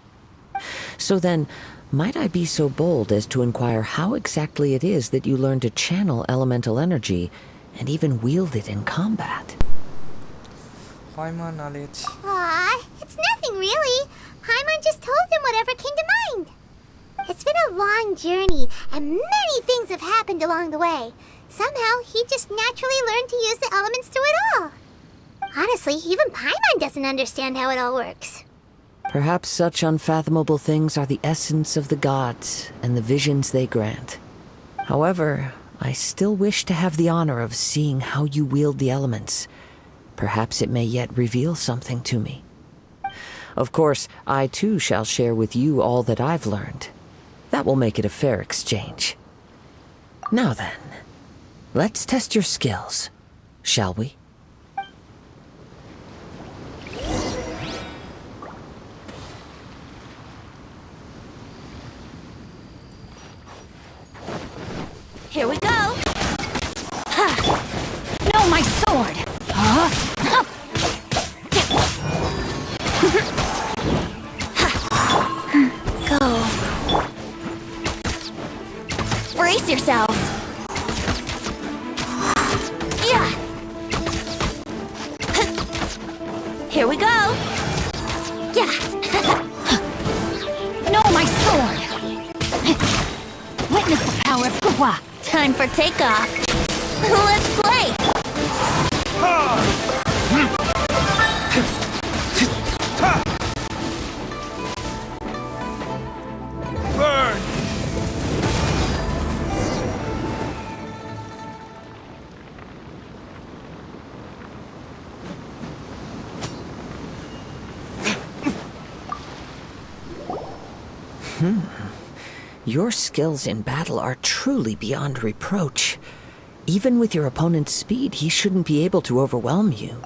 [SPEAKER 7] So then, might I be so bold as to inquire how exactly it is that you learned to channel elemental energy and even wield it in combat?
[SPEAKER 4] Paimon knowledge.
[SPEAKER 3] Aw, it's nothing really. Paimon just told him whatever came to mind. It's been a long journey, and many things have happened along the way. Somehow, he just naturally learned to use the elements through it all. Honestly, even Paimon doesn't understand how it all works.
[SPEAKER 7] Perhaps such unfathomable things are the essence of the gods and the visions they grant. However, I still wish to have the honor of seeing how you wield the elements. Perhaps it may yet reveal something to me. Of course, I too shall share with you all that I've learned. That will make it a fair exchange. Now then, let's test your skills, shall we?
[SPEAKER 2] Here we go! No, my sword! Go. Brace yourselves! Yeah! Here we go! Yeah! Time for takeoff. Let's play!
[SPEAKER 1] Burn!
[SPEAKER 7] Your skills in battle are truly beyond reproach. Even with your opponent's speed, he shouldn't be able to overwhelm you.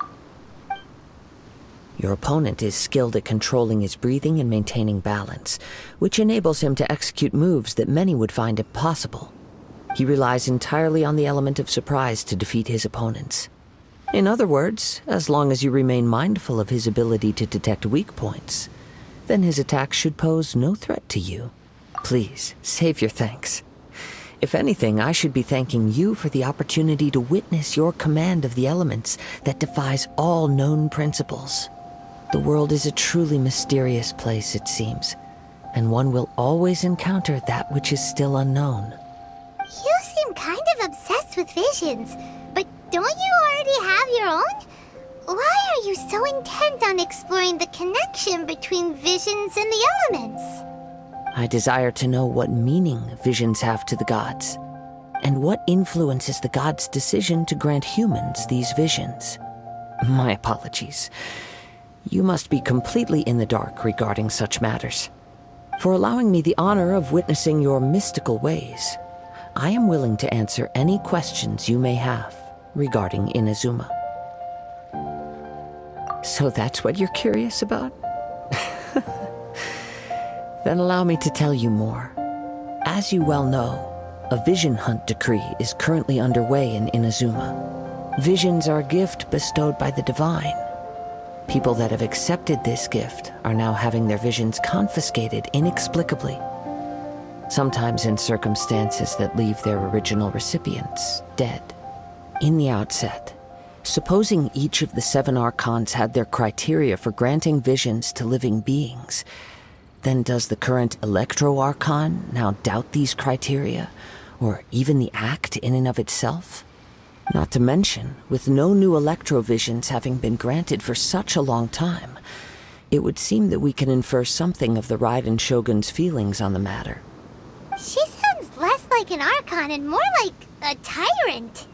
[SPEAKER 7] Your opponent is skilled at controlling his breathing and maintaining balance, which enables him to execute moves that many would find impossible. He relies entirely on the element of surprise to defeat his opponents. In other words, as long as you remain mindful of his ability to detect weak points, then his attacks should pose no threat to you. Please, save your thanks. If anything, I should be thanking you for the opportunity to witness your command of the elements that defies all known principles. The world is a truly mysterious place, it seems, and one will always encounter that which is still unknown.
[SPEAKER 3] You seem kind of obsessed with visions, but don't you already have your own? Why are you so intent on exploring the connection between visions and the elements?
[SPEAKER 7] I desire to know what meaning visions have to the gods, and what influences the gods' decision to grant humans these visions. My apologies. You must be completely in the dark regarding such matters. For allowing me the honor of witnessing your mystical ways, I am willing to answer any questions you may have regarding Inazuma. So that's what you're curious about? Then allow me to tell you more. As you well know, a vision hunt decree is currently underway in Inazuma. Visions are a gift bestowed by the divine. People that have accepted this gift are now having their visions confiscated inexplicably, sometimes in circumstances that leave their original recipients dead. In the outset, supposing each of the 7 Archons had their criteria for granting visions to living beings, then does the current Electro Archon now doubt these criteria, or even the act in and of itself? Not to mention, with no new Electro visions having been granted for such a long time, it would seem that we can infer something of the Raiden Shogun's feelings on the matter.
[SPEAKER 3] She sounds less like an Archon and more like a tyrant.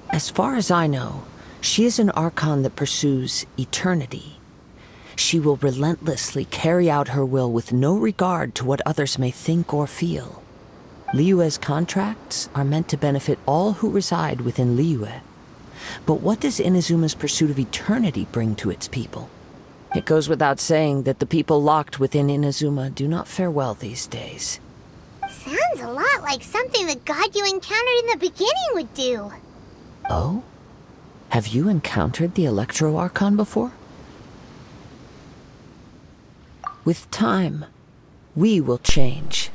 [SPEAKER 7] As far as I know, she is an Archon that pursues eternity. She will relentlessly carry out her will with no regard to what others may think or feel. Liyue's contracts are meant to benefit all who reside within Liyue. But what does Inazuma's pursuit of eternity bring to its people? It goes without saying that the people locked within Inazuma do not fare well these days.
[SPEAKER 3] Sounds a lot like something the god you encountered in the beginning would do.
[SPEAKER 7] Oh? Have you encountered the Electro Archon before? With time, we will change.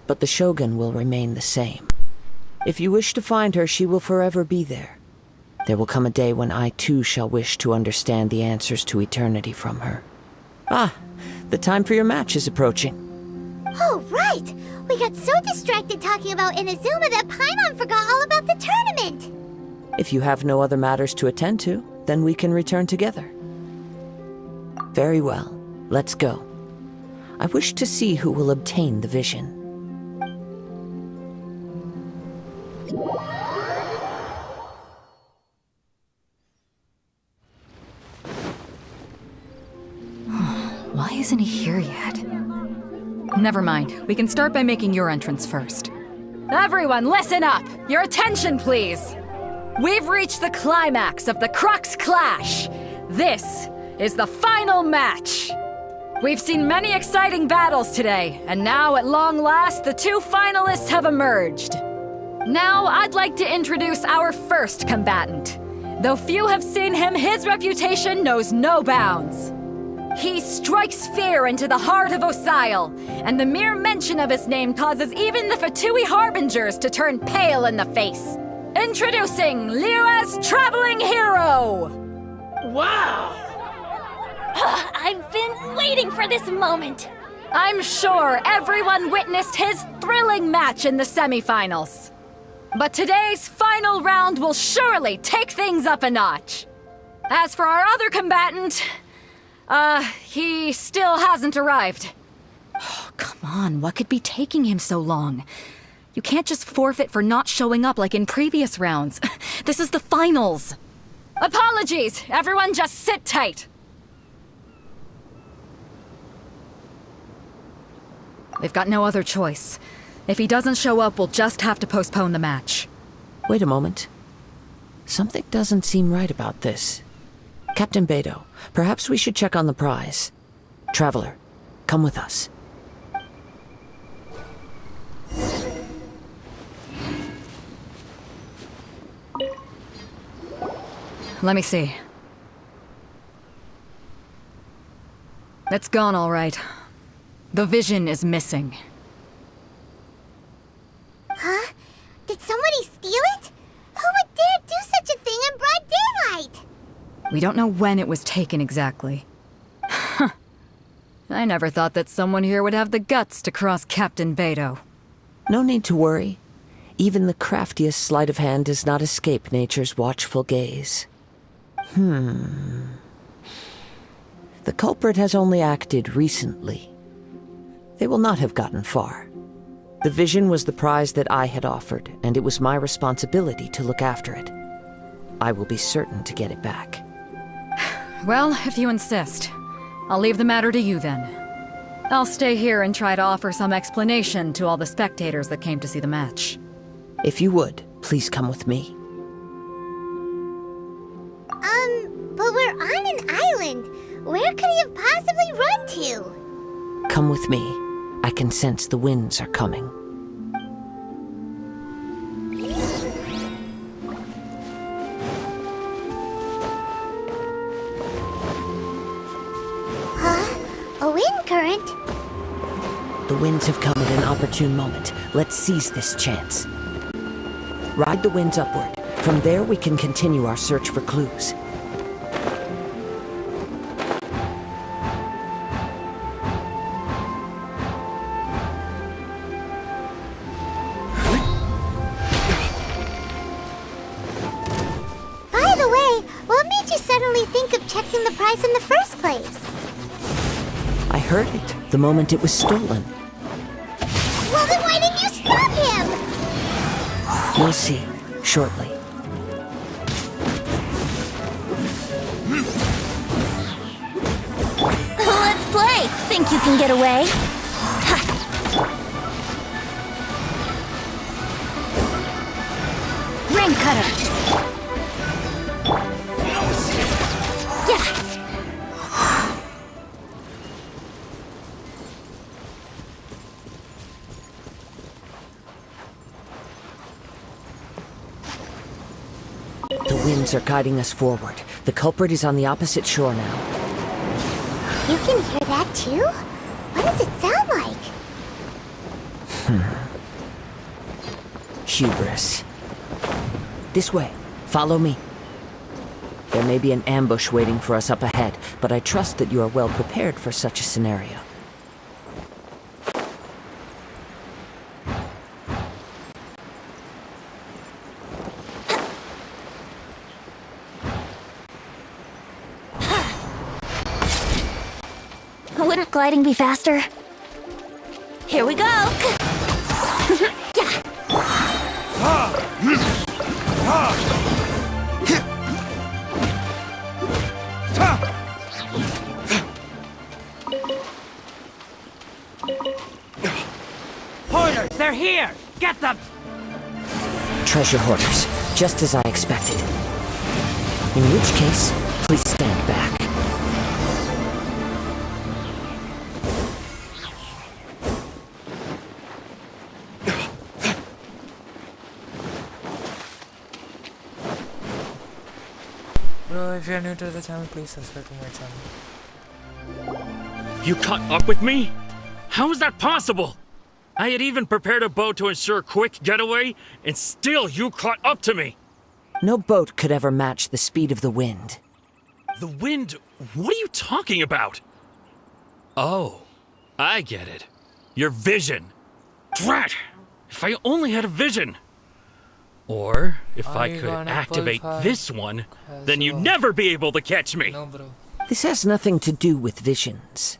[SPEAKER 7] But the Shogun will remain the same. If you wish to find her, she will forever be there. There will come a day when I too shall wish to understand the answers to eternity from her. Ah, the time for your match is approaching.
[SPEAKER 3] Oh, right! We got so distracted talking about Inazuma that Paimon forgot all about the tournament!
[SPEAKER 7] If you have no other matters to attend to, then we can return together. Very well. Let's go. I wish to see who will obtain the vision.
[SPEAKER 6] Why isn't he here yet? Never mind. We can start by making your entrance first. Everyone, listen up! Your attention, please! We've reached the climax of the Crux Clash! This is the final match! We've seen many exciting battles today, and now at long last, the 2 finalists have emerged. Now, I'd like to introduce our first combatant. Though few have seen him, his reputation knows no bounds. He strikes fear into the heart of Osile, and the mere mention of his name causes even the Fatui Harbingers to turn pale in the face. Introducing Liyue's traveling hero!
[SPEAKER 11] Wow!
[SPEAKER 2] I've been waiting for this moment.
[SPEAKER 6] I'm sure everyone witnessed his thrilling match in the semifinals. But today's final round will surely take things up a notch. As for our other combatant, he still hasn't arrived. Oh, come on, what could be taking him so long? You can't just forfeit for not showing up like in previous rounds. This is the finals. Apologies, everyone just sit tight. They've got no other choice. If he doesn't show up, we'll just have to postpone the match.
[SPEAKER 7] Wait a moment. Something doesn't seem right about this. Captain Beidou, perhaps we should check on the prize. Traveler, come with us.
[SPEAKER 6] Let me see. It's gone all right. The vision is missing.
[SPEAKER 3] Huh? Did somebody steal it? Who would dare do such a thing in broad daylight?
[SPEAKER 6] We don't know when it was taken exactly. I never thought that someone here would have the guts to cross Captain Beidou.
[SPEAKER 7] No need to worry. Even the craftiest sleight of hand does not escape nature's watchful gaze. The culprit has only acted recently. They will not have gotten far. The vision was the prize that I had offered, and it was my responsibility to look after it. I will be certain to get it back.
[SPEAKER 6] Well, if you insist, I'll leave the matter to you then. I'll stay here and try to offer some explanation to all the spectators that came to see the match.
[SPEAKER 7] If you would, please come with me.
[SPEAKER 3] But we're on an island. Where could he have possibly run to?
[SPEAKER 7] Come with me. I can sense the winds are coming.
[SPEAKER 3] Huh? A wind current?
[SPEAKER 7] The winds have come at an opportune moment. Let's seize this chance. Ride the winds upward. From there, we can continue our search for clues.
[SPEAKER 3] By the way, what made you suddenly think of checking the price in the first place?
[SPEAKER 7] I heard it the moment it was stolen.
[SPEAKER 3] Well, then why didn't you stop him?
[SPEAKER 7] You'll see, shortly.
[SPEAKER 2] Let's play! Think you can get away? Ring cutter! Yeah!
[SPEAKER 7] The winds are guiding us forward. The culprit is on the opposite shore now.
[SPEAKER 3] You can hear that too? What does it sound like?
[SPEAKER 7] Hubris. This way. Follow me. There may be an ambush waiting for us up ahead, but I trust that you are well prepared for such a scenario.
[SPEAKER 2] Wouldn't gliding be faster? Here we go! Yeah!
[SPEAKER 13] Hoarders, they're here! Get them!
[SPEAKER 7] Treasure hoarders, just as I expected. In which case, please stand back.
[SPEAKER 4] Bro, if you're new to the channel, please subscribe to my channel.
[SPEAKER 14] You caught up with me? How is that possible? I had even prepared a boat to ensure a quick getaway, and still you caught up to me.
[SPEAKER 7] No boat could ever match the speed of the wind.
[SPEAKER 14] The wind? What are you talking about? Oh, I get it. Your vision. Drat! If I only had a vision. Or if
[SPEAKER 4] Are
[SPEAKER 14] I
[SPEAKER 4] you
[SPEAKER 14] could
[SPEAKER 4] gonna
[SPEAKER 14] activate
[SPEAKER 4] pull
[SPEAKER 14] this one, then you'd
[SPEAKER 4] casual?
[SPEAKER 14] never be able to catch me.
[SPEAKER 4] No, bro.
[SPEAKER 7] This has nothing to do with visions.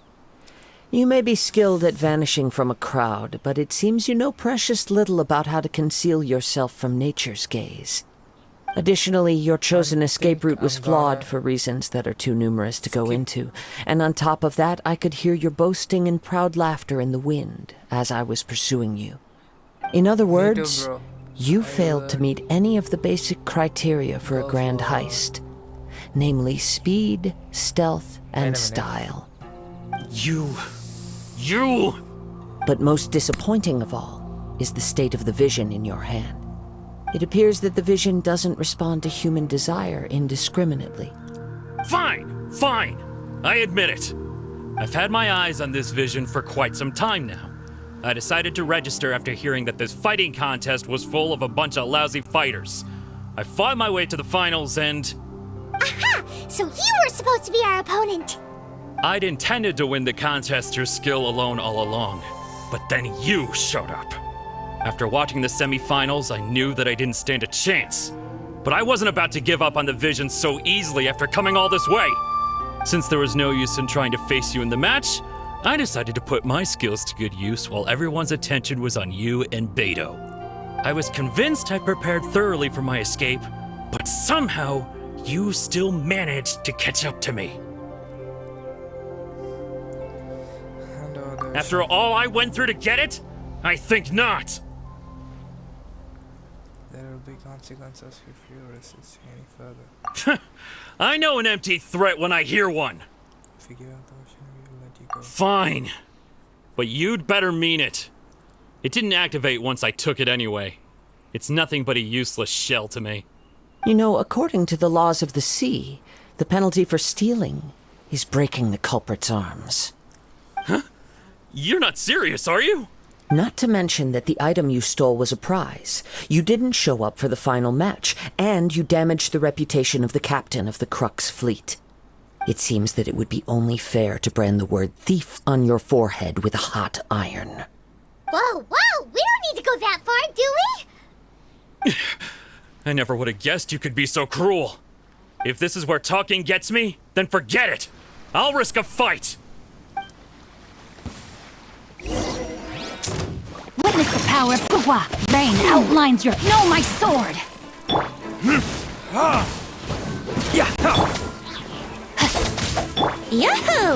[SPEAKER 7] You may be skilled at vanishing from a crowd, but it seems you know precious little about how to conceal yourself from nature's gaze. Additionally, your chosen escape route was flawed for reasons that are too numerous to go into, and on top of that, I could hear your boasting and proud laughter in the wind as I was pursuing you. In other words,
[SPEAKER 4] bro.
[SPEAKER 7] you failed to meet any of the basic criteria for a grand heist, namely speed, stealth, and style.
[SPEAKER 14] You.
[SPEAKER 7] But most disappointing of all is the state of the vision in your hand. It appears that the vision doesn't respond to human desire indiscriminately.
[SPEAKER 14] Fine. I admit it. I've had my eyes on this vision for quite some time now. I decided to register after hearing that this fighting contest was full of a bunch of lousy fighters. I fought my way to the finals and...
[SPEAKER 3] Aha! So you were supposed to be our opponent!
[SPEAKER 14] I'd intended to win the contest through skill alone all along, but then you showed up. After watching the semifinals, I knew that I didn't stand a chance. But I wasn't about to give up on the vision so easily after coming all this way. Since there was no use in trying to face you in the match, I decided to put my skills to good use while everyone's attention was on you and Beto. I was convinced I prepared thoroughly for my escape, but somehow you still managed to catch up to me. After all I went through to get it? I think not.
[SPEAKER 4] There will be consequences if you resist any further.
[SPEAKER 14] I know an empty threat when I hear one.
[SPEAKER 4] If you give up the mission, we will let you go.
[SPEAKER 14] Fine. But you'd better mean it. It didn't activate once I took it anyway. It's nothing but a useless shell to me.
[SPEAKER 7] You know, according to the laws of the sea, the penalty for stealing is breaking the culprit's arms.
[SPEAKER 14] Huh? You're not serious, are you?
[SPEAKER 7] Not to mention that the item you stole was a prize. You didn't show up for the final match, and you damaged the reputation of the captain of the Crux fleet. It seems that it would be only fair to brand the word thief on your forehead with a hot iron.
[SPEAKER 3] Whoa, we don't need to go that far, do we?
[SPEAKER 14] I never would have guessed you could be so cruel. If this is where talking gets me, then forget it. I'll risk a fight.
[SPEAKER 5] Witness the power of Kuwa. Rain outlines your... No, my sword!
[SPEAKER 2] Yahoo!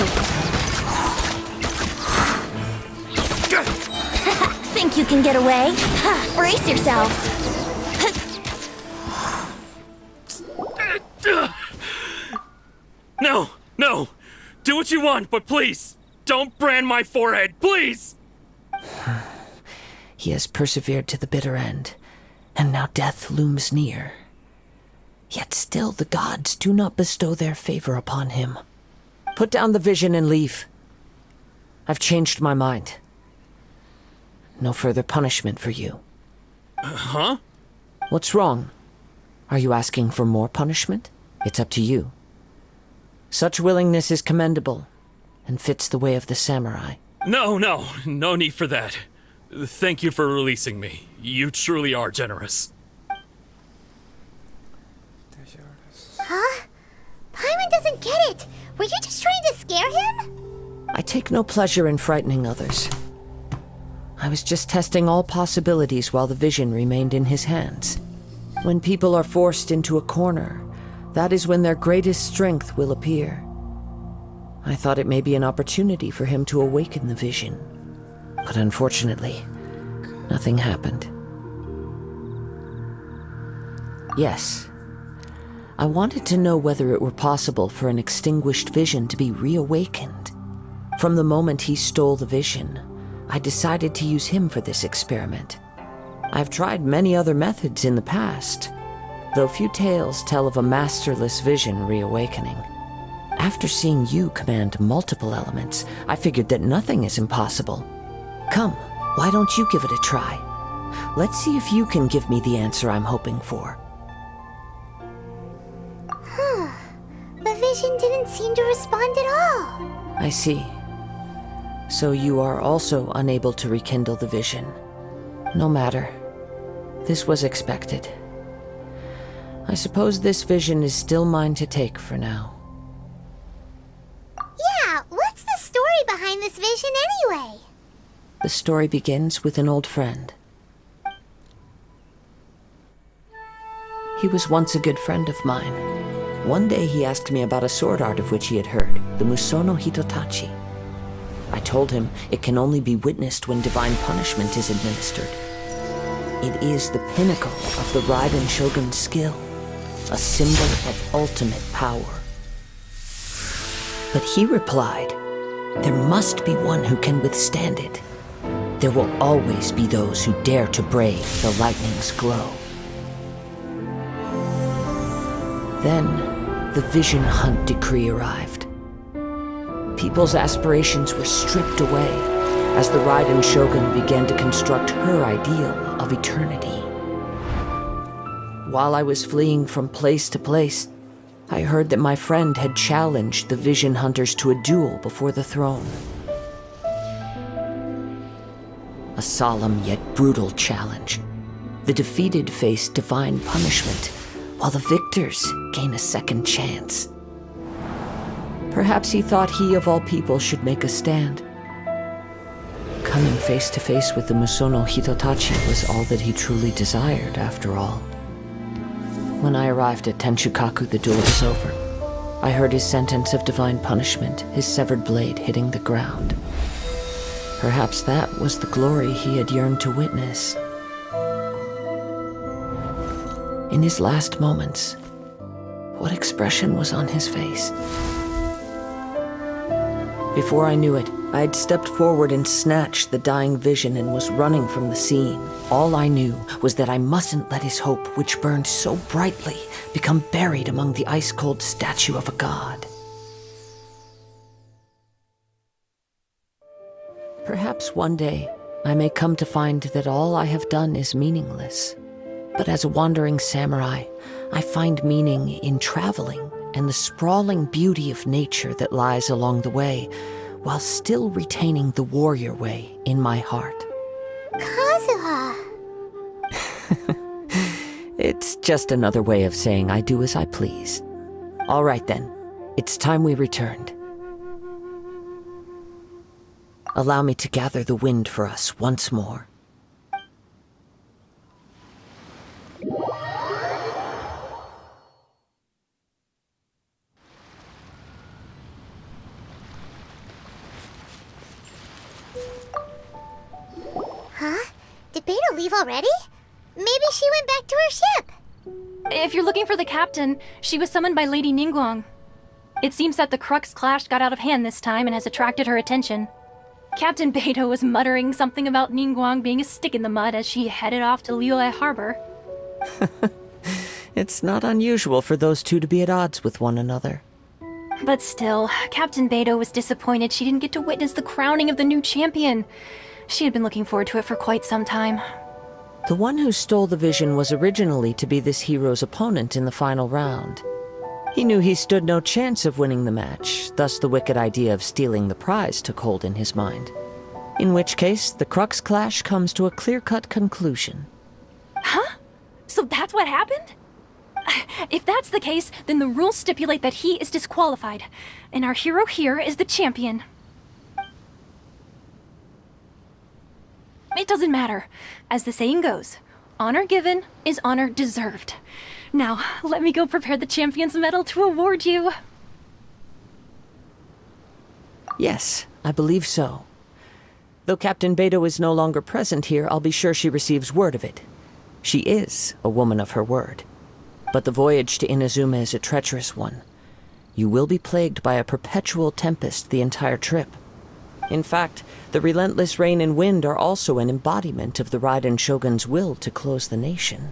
[SPEAKER 2] Think you can get away? Brace yourself.
[SPEAKER 14] No. Do what you want, but please, don't brand my forehead, please!
[SPEAKER 7] He has persevered to the bitter end, and now death looms near. Yet still the gods do not bestow their favor upon him. Put down the vision and leave. I've changed my mind. No further punishment for you.
[SPEAKER 14] Huh?
[SPEAKER 7] What's wrong? Are you asking for more punishment? It's up to you. Such willingness is commendable, and fits the way of the samurai.
[SPEAKER 14] No need for that. Thank you for releasing me. You truly are generous.
[SPEAKER 3] Huh? Paimon doesn't get it. Were you just trying to scare him?
[SPEAKER 7] I take no pleasure in frightening others. I was just testing all possibilities while the vision remained in his hands. When people are forced into a corner, that is when their greatest strength will appear. I thought it may be an opportunity for him to awaken the vision. But unfortunately, nothing happened. Yes, I wanted to know whether it were possible for an extinguished vision to be reawakened. From the moment he stole the vision, I decided to use him for this experiment. I've tried many other methods in the past, though few tales tell of a masterless vision reawakening. After seeing you command multiple elements, I figured that nothing is impossible. Come, why don't you give it a try? Let's see if you can give me the answer I'm hoping for.
[SPEAKER 3] The vision didn't seem to respond at all.
[SPEAKER 7] I see. So you are also unable to rekindle the vision. No matter. This was expected. I suppose this vision is still mine to take for now.
[SPEAKER 3] Yeah, what's the story behind this vision anyway?
[SPEAKER 7] The story begins with an old friend. He was once a good friend of mine. One day he asked me about a sword art of which he had heard, the Musono Hitotachi. I told him it can only be witnessed when divine punishment is administered. It is the pinnacle of the Raiden Shogun's skill, a symbol of ultimate power. But he replied, there must be one who can withstand it. There will always be those who dare to brave the lightning's glow. Then, the Vision Hunt decree arrived. People's aspirations were stripped away as the Raiden Shogun began to construct her ideal of eternity. While I was fleeing from place to place, I heard that my friend had challenged the Vision Hunters to a duel before the throne. A solemn yet brutal challenge. The defeated face divine punishment, while the victors gain a second chance. Perhaps he thought he of all people should make a stand. Coming face to face with the Musono Hitotachi was all that he truly desired, after all. When I arrived at Tenchukaku, the duel was over. I heard his sentence of divine punishment, his severed blade hitting the ground. Perhaps that was the glory he had yearned to witness. In his last moments, what expression was on his face? Before I knew it, I had stepped forward and snatched the dying vision and was running from the scene. All I knew was that I mustn't let his hope, which burned so brightly, become buried among the ice-cold statue of a god. Perhaps one day, I may come to find that all I have done is meaningless. But as a wandering samurai, I find meaning in traveling and the sprawling beauty of nature that lies along the way, while still retaining the warrior way in my heart.
[SPEAKER 3] Kazuha!
[SPEAKER 7] It's just another way of saying I do as I please. All right then, it's time we returned. Allow me to gather the wind for us once more.
[SPEAKER 3] Huh? Did Beta leave already? Maybe she went back to her ship.
[SPEAKER 2] If you're looking for the captain, she was summoned by Lady Ningguang. It seems that the Crux clash got out of hand this time and has attracted her attention. Captain Beidou was muttering something about Ningguang being a stick in the mud as she headed off to Liyue Harbor.
[SPEAKER 7] It's not unusual for those two to be at odds with one another.
[SPEAKER 2] But still, Captain Beidou was disappointed she didn't get to witness the crowning of the new champion. She had been looking forward to it for quite some time.
[SPEAKER 7] The one who stole the vision was originally to be this hero's opponent in the final round. He knew he stood no chance of winning the match, thus the wicked idea of stealing the prize took hold in his mind. In which case, the Crux clash comes to a clear-cut conclusion.
[SPEAKER 2] Huh? So that's what happened? If that's the case, then the rules stipulate that he is disqualified, and our hero here is the champion. It doesn't matter. As the saying goes, honor given is honor deserved. Now, let me go prepare the champion's medal to award you.
[SPEAKER 7] Yes, I believe so. Though Captain Beidou is no longer present here, I'll be sure she receives word of it. She is a woman of her word. But the voyage to Inazuma is a treacherous one. You will be plagued by a perpetual tempest the entire trip. In fact, the relentless rain and wind are also an embodiment of the Raiden Shogun's will to close the nation.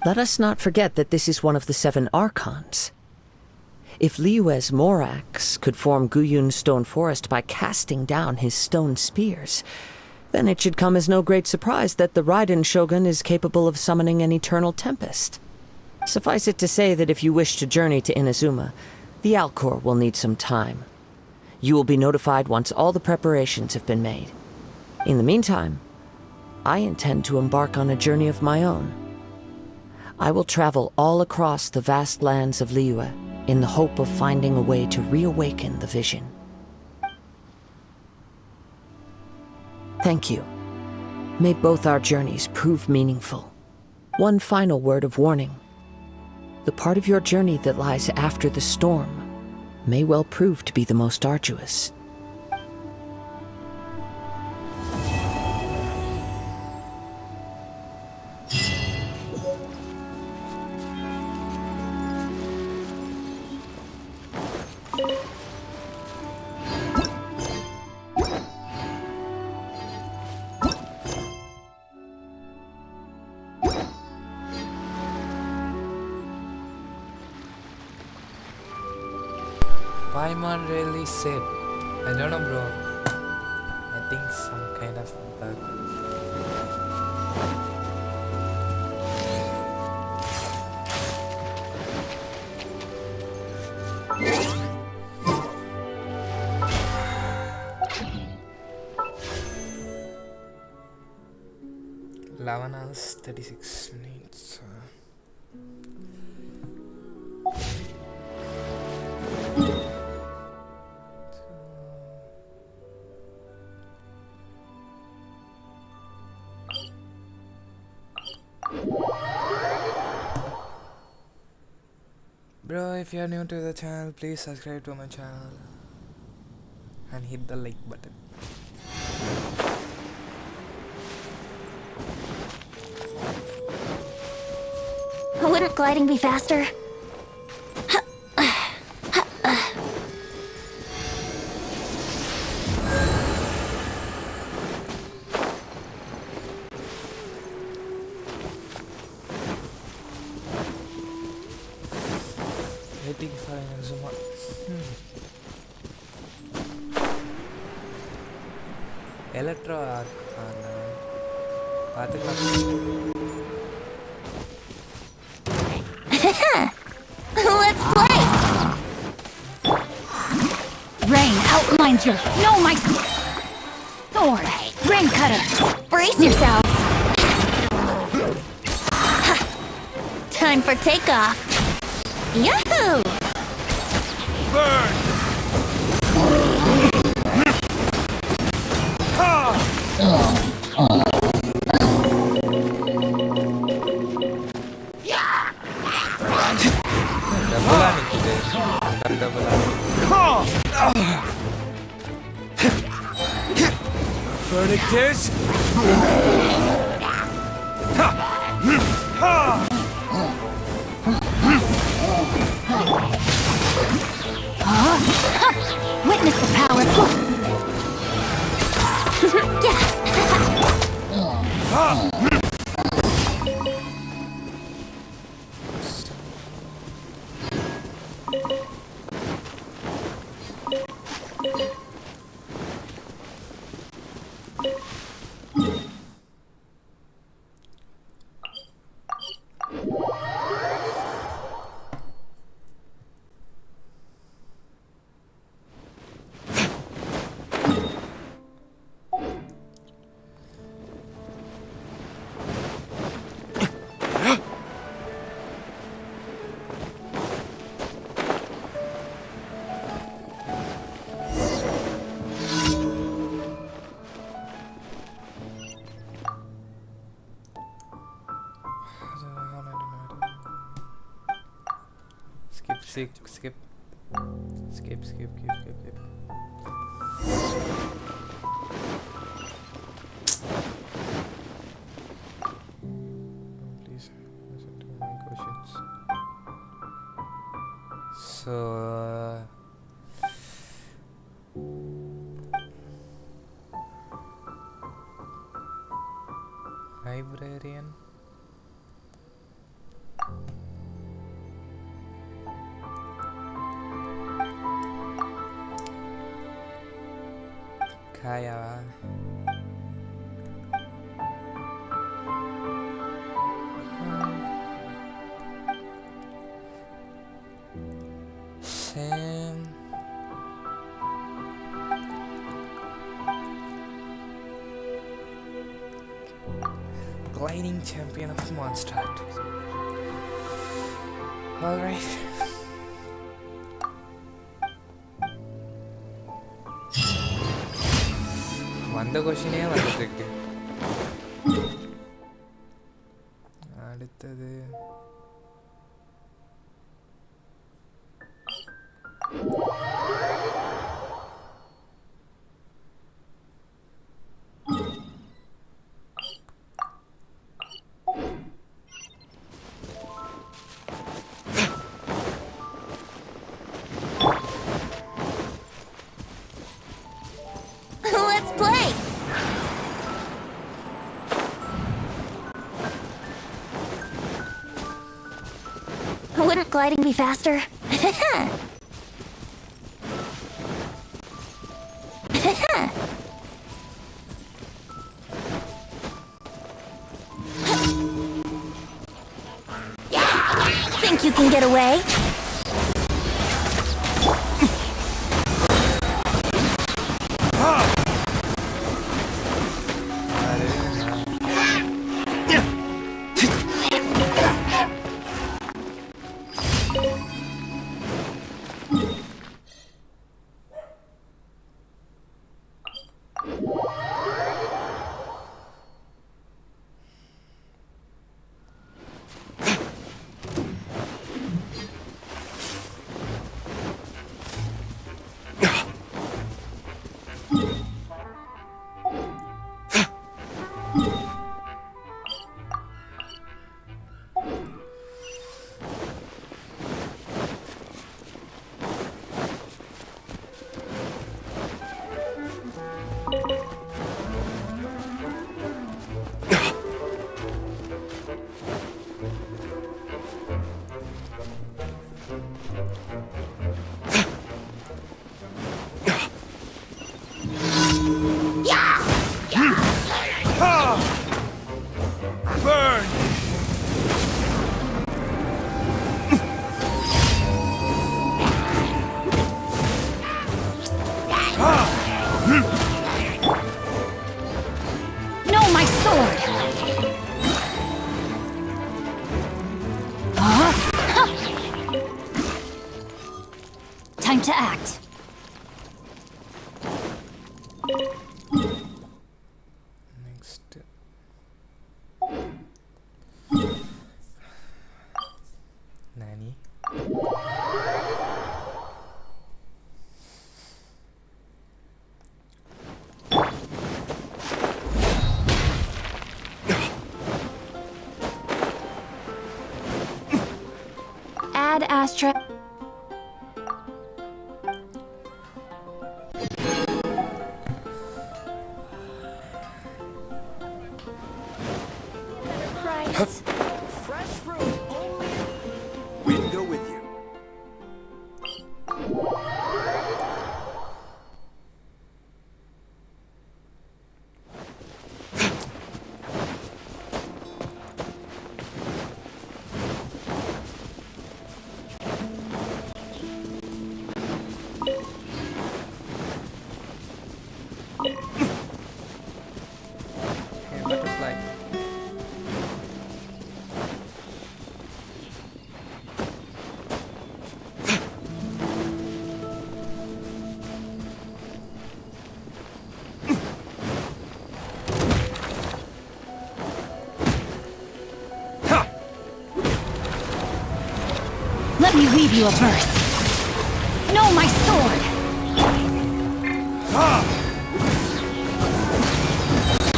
[SPEAKER 7] Let us not forget that this is one of the 7 Archons. If Liyue's Morax could form Guyun's stone forest by casting down his stone spears, then it should come as no great surprise that the Raiden Shogun is capable of summoning an eternal tempest. Suffice it to say that if you wish to journey to Inazuma, The Alcor will need some time. You will be notified once all the preparations have been made. In the meantime, I intend to embark on a journey of my own. I will travel all across the vast lands of Liyue in the hope of finding a way to reawaken the vision. Thank you. May both our journeys prove meaningful. One final word of warning. The part of your journey that lies after the storm may well prove to be the most arduous.
[SPEAKER 4] Paimon really said. I don't know, bro. I think some kind of bug. Eleven hours, 36 minutes. Bro, if you are new to the channel, please subscribe to my channel and hit the like button.
[SPEAKER 3] Wouldn't gliding be faster?
[SPEAKER 4] Waiting for Inazuma. Electro Archon.
[SPEAKER 3] Let's play!
[SPEAKER 2] Rain outlines your... No, my... sword! Rain cutter!
[SPEAKER 3] Brace yourselves! Time for takeoff! Yahoo!
[SPEAKER 1] Burn! Verdict is...
[SPEAKER 2] Witness the power!
[SPEAKER 4] Skip. Please listen to my questions. So, librarian. Kaya Sen Gliding champion of Mondstadt. Alright. வந்த கொஷினே வந்துட்டு அடுத்தது
[SPEAKER 3] Let's play! Wouldn't gliding be faster? Think you can get away?
[SPEAKER 1] Burn!
[SPEAKER 2] No, my sword! Time to act.
[SPEAKER 4] next Nani
[SPEAKER 2] Add Astra. Price.
[SPEAKER 1] Fresh fruit only. We can go with you.
[SPEAKER 4] okay, butterfly.
[SPEAKER 2] Let me weave you a verse. No, my sword!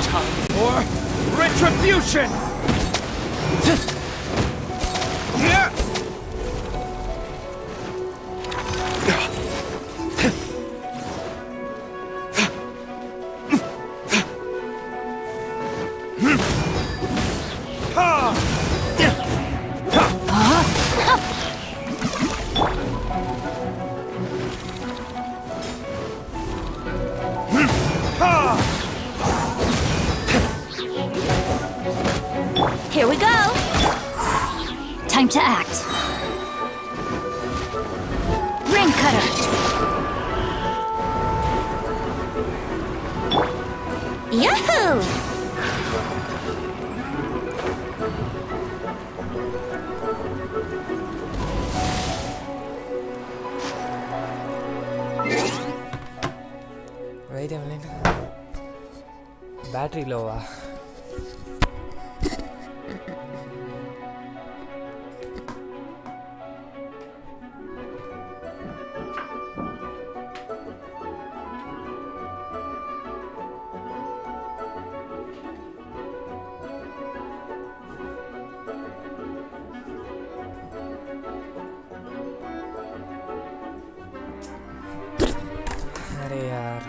[SPEAKER 1] Time for retribution! Yeah!
[SPEAKER 2] Here we go! Time to act. Ring cutter! Yahoo!
[SPEAKER 4] battery low. अरे यार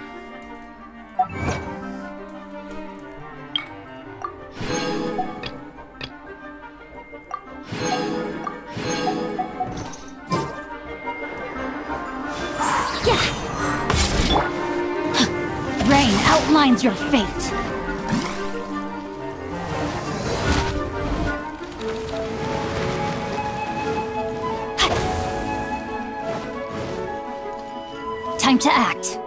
[SPEAKER 2] Rain outlines your fate. Time to act.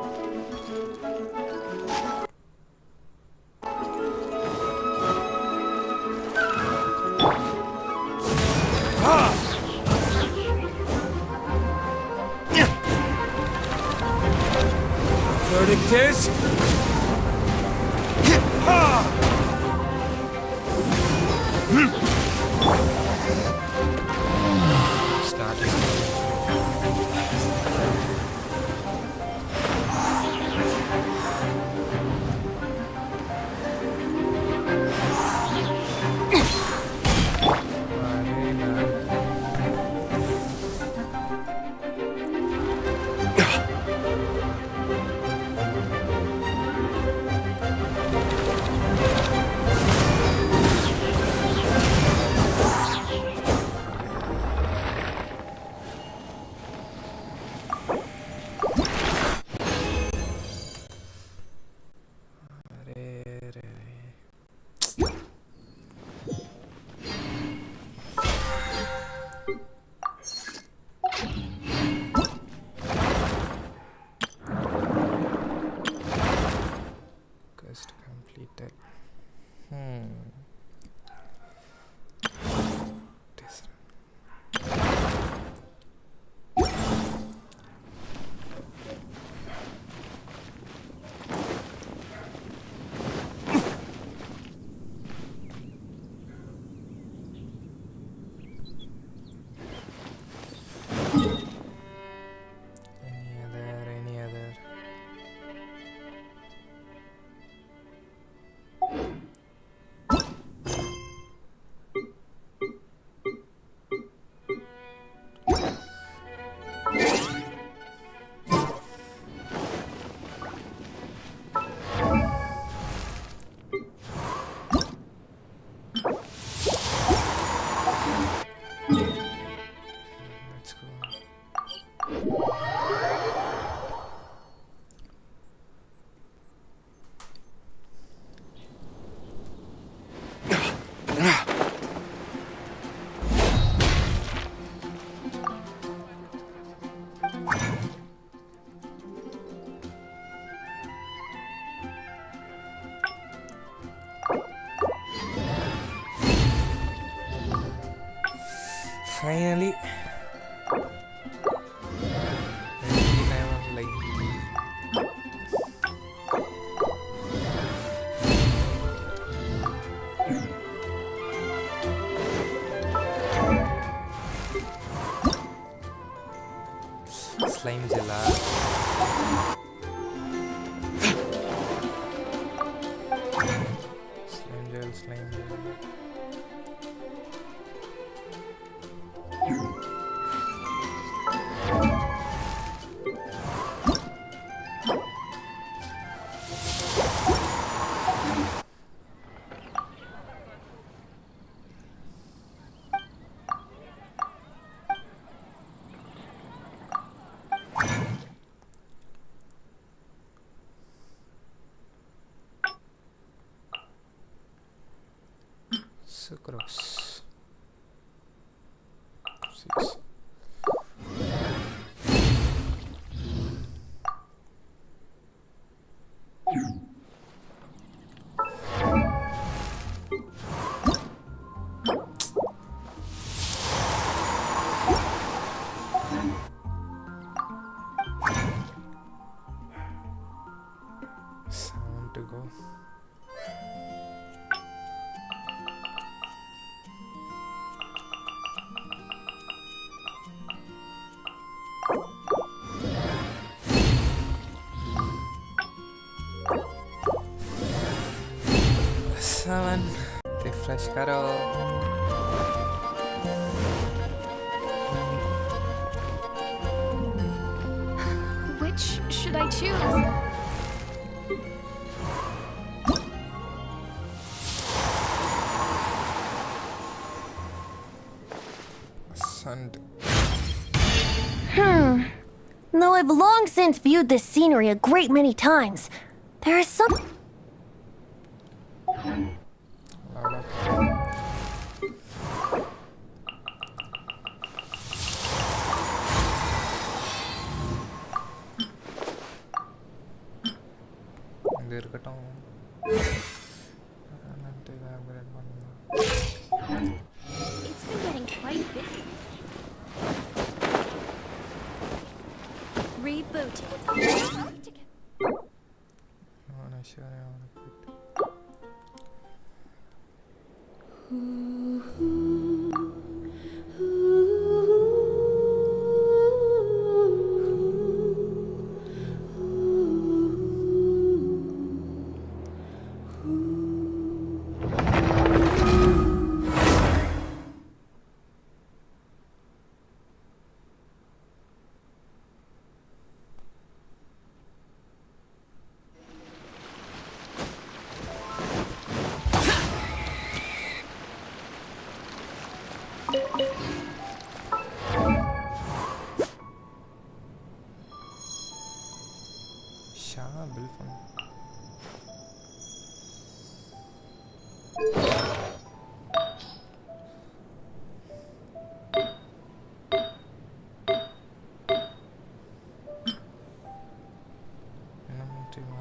[SPEAKER 4] verdict is quest completed. This. Any other? Let's go. Finally, everything I was like. Slime Zilla. Slime gel. Sucrose. 6. Sound to go. Refresh करो.
[SPEAKER 2] Which should I choose?
[SPEAKER 4] Sand.
[SPEAKER 3] Though I've long since viewed this scenery a great many times, there is some...
[SPEAKER 2] It's been getting quite busy. Reboot.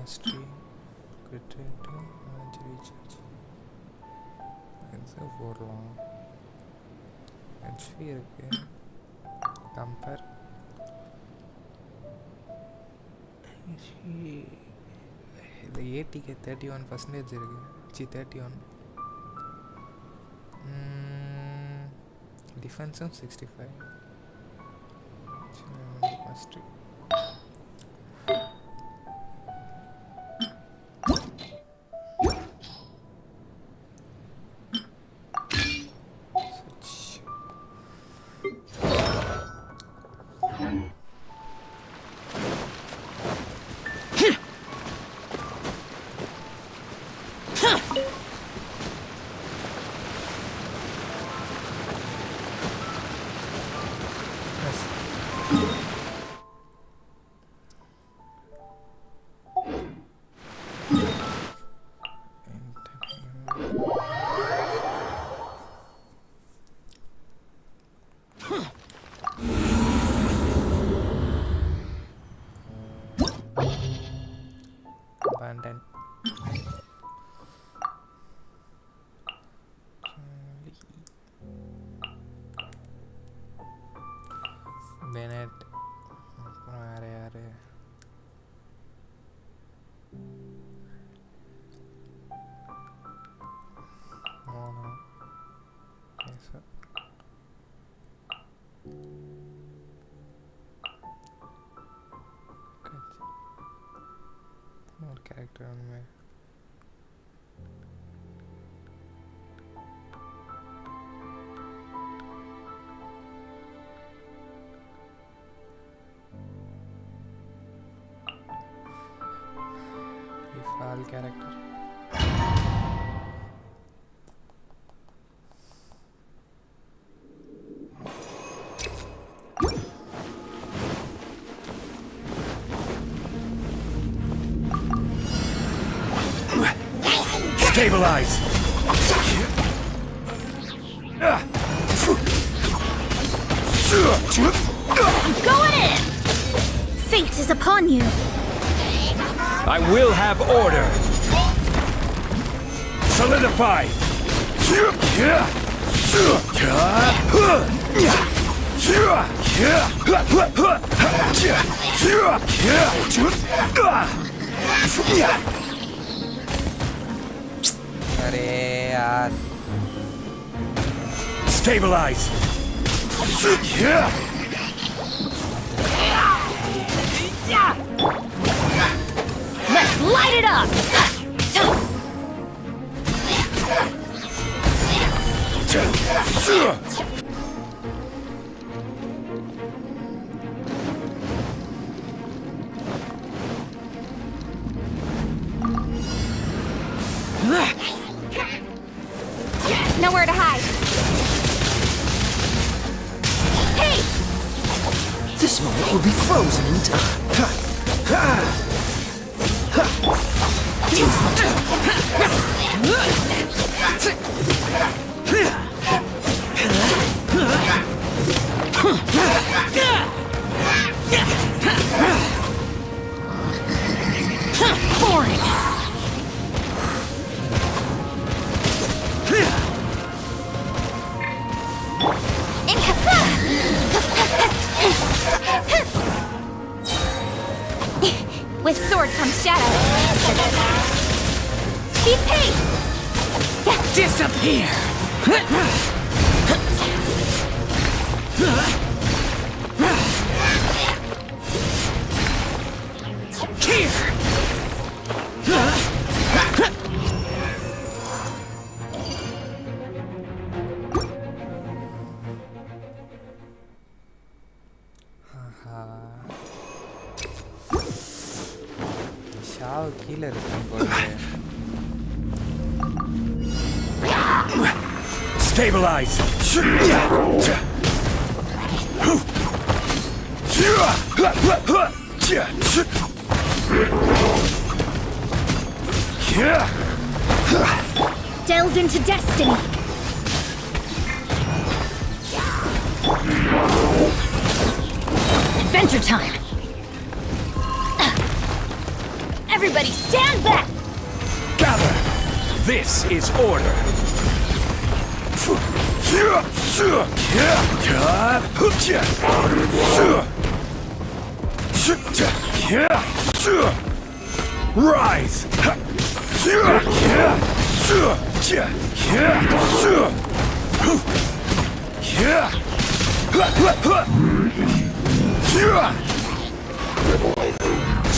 [SPEAKER 4] Mastery, Critic, Energy Recharge. It's a for long. HP again. Compare. The 80 ke 31% irukku. 31. Defense 65. Mastery. Abandoned. Bennett. No. Okay, so. More character on me. All character.
[SPEAKER 13] Stabilize!
[SPEAKER 3] Going in! Fate is upon you.
[SPEAKER 13] I will have order! Solidify!
[SPEAKER 4] अरे यार
[SPEAKER 13] Stabilize!
[SPEAKER 3] Let's light it up!
[SPEAKER 2] Nowhere to hide. Hey!
[SPEAKER 1] This moment will be frozen in time.
[SPEAKER 2] Boring. With sword comes shadow. Speed pace!
[SPEAKER 13] Disappear!
[SPEAKER 4] ஷாவ் கீழே இருக்கான் போல.
[SPEAKER 1] Stabilize!
[SPEAKER 2] Delves into destiny. Adventure time. Everybody stand back!
[SPEAKER 1] Gather! This is order! Rise!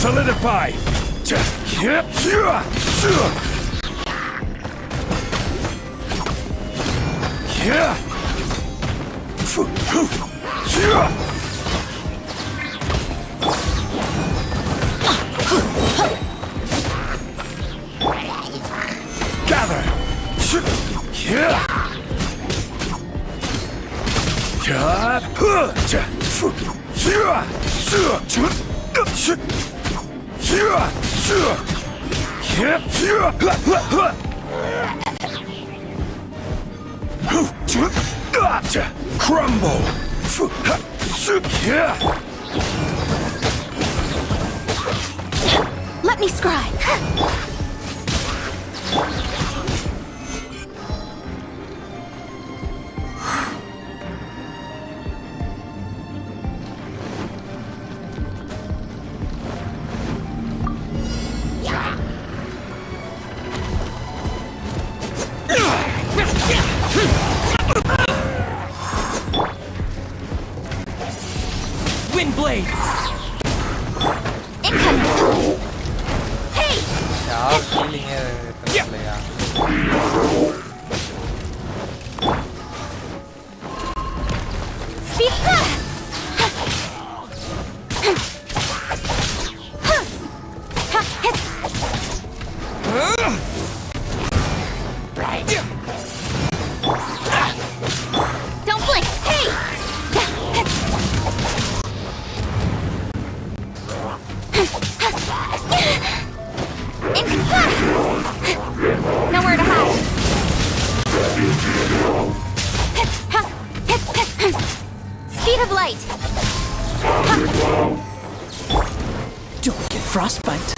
[SPEAKER 1] Solidify! Gather! Crumble!
[SPEAKER 2] Let me scribe.
[SPEAKER 13] Windblade!
[SPEAKER 2] Incoming! Hey!
[SPEAKER 4] ஷாவ் கீழே இருக்கலையா?
[SPEAKER 2] Speed! Don't blink! Hey! Nowhere to hide. Speed of light.
[SPEAKER 1] Don't get frostbite.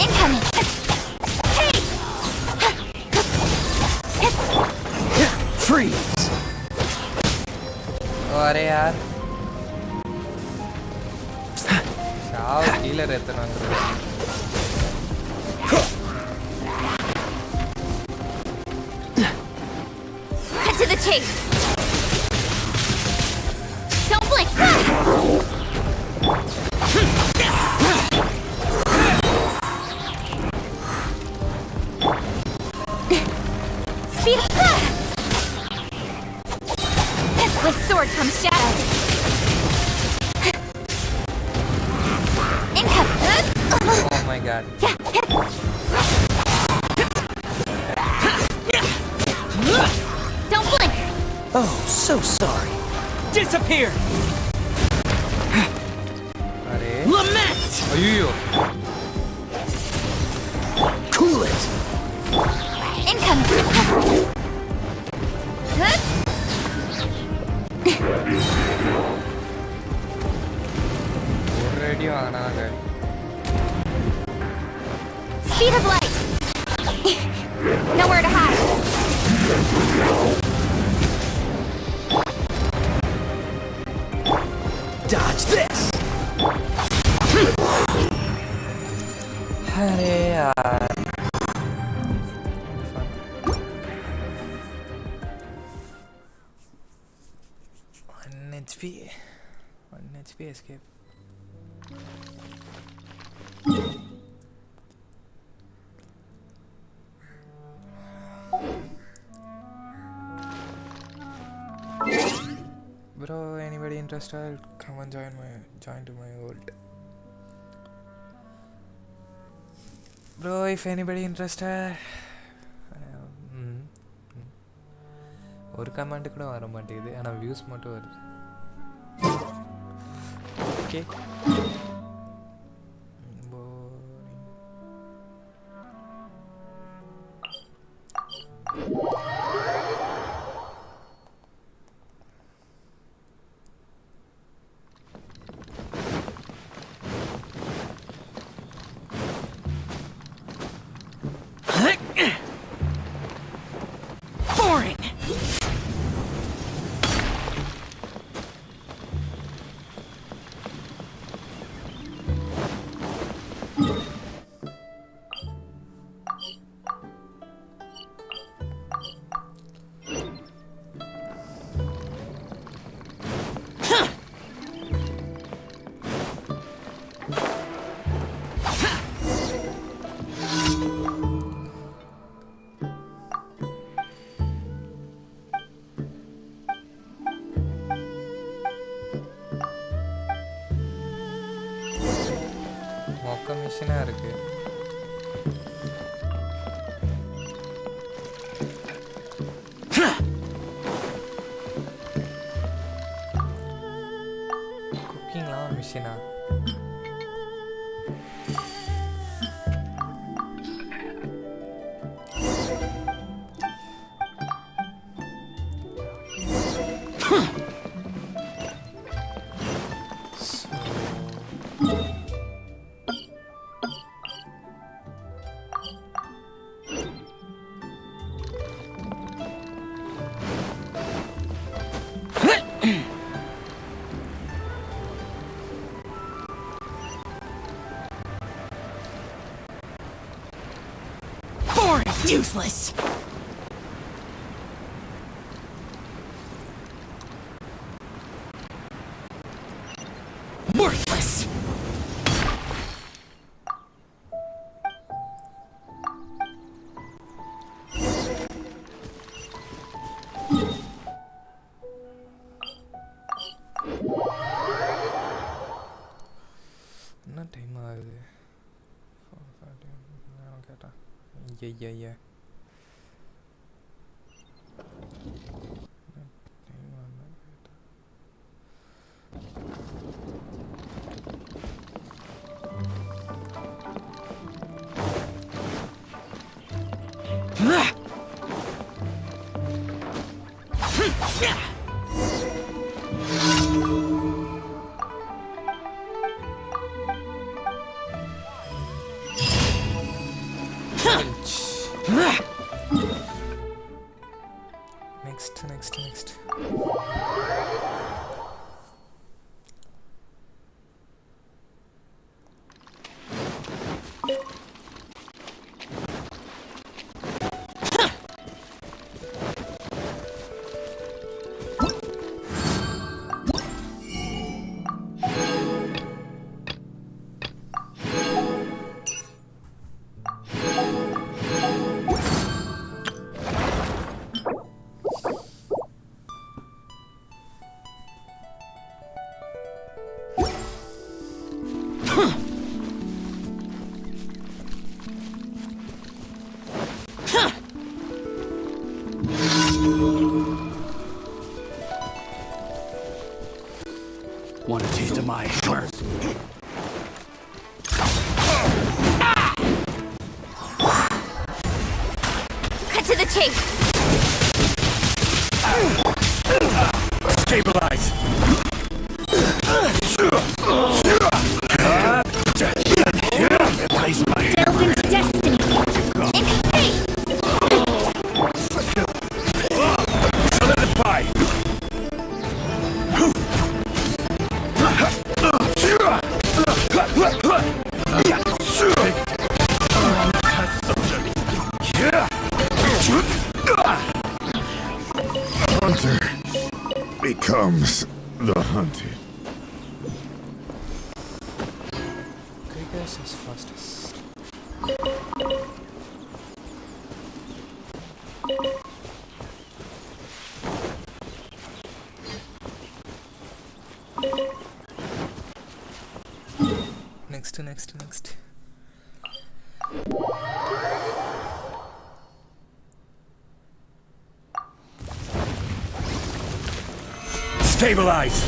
[SPEAKER 2] Incoming. Hey!
[SPEAKER 1] Freeze!
[SPEAKER 4] अरे यार ஷாவ் கீழே எடுத்துன்னு வந்துருக்கேன்.
[SPEAKER 2] Cut to the chase. Don't blink. Speed of With sword comes shadow. Income.
[SPEAKER 4] Oh my god.
[SPEAKER 2] Don't blink.
[SPEAKER 1] Oh, so sorry. Disappear!
[SPEAKER 4] अरे
[SPEAKER 1] Lament!
[SPEAKER 4] अयो
[SPEAKER 1] Cool it!
[SPEAKER 2] Income.
[SPEAKER 4] already आना है
[SPEAKER 2] Speed of light. Nowhere to hide.
[SPEAKER 1] Dodge this!
[SPEAKER 4] अरे यार 1 HP escape. Bro, anybody interested? Come and join to my world. Bro, if anybody interested, ஒரு comment கூட வர மாட்டேங்குது ஆனா வியூஸ் மட்டும் வருது ஓகே மிஷினா இருக்கு குக்கிங்லாம் மிஷினா
[SPEAKER 1] Useless! Worthless!
[SPEAKER 4] என்ன டைம் ஆகுது கேட்டா Yeah. Next.
[SPEAKER 1] Want a taste of my mercy?
[SPEAKER 3] Cut to the chase.
[SPEAKER 1] Stabilize. Replace my
[SPEAKER 3] Delve into destiny.
[SPEAKER 1] solidify.
[SPEAKER 15] Hunter becomes the hunted.
[SPEAKER 4] Kriegers is fastest. Next.
[SPEAKER 1] Stabilize.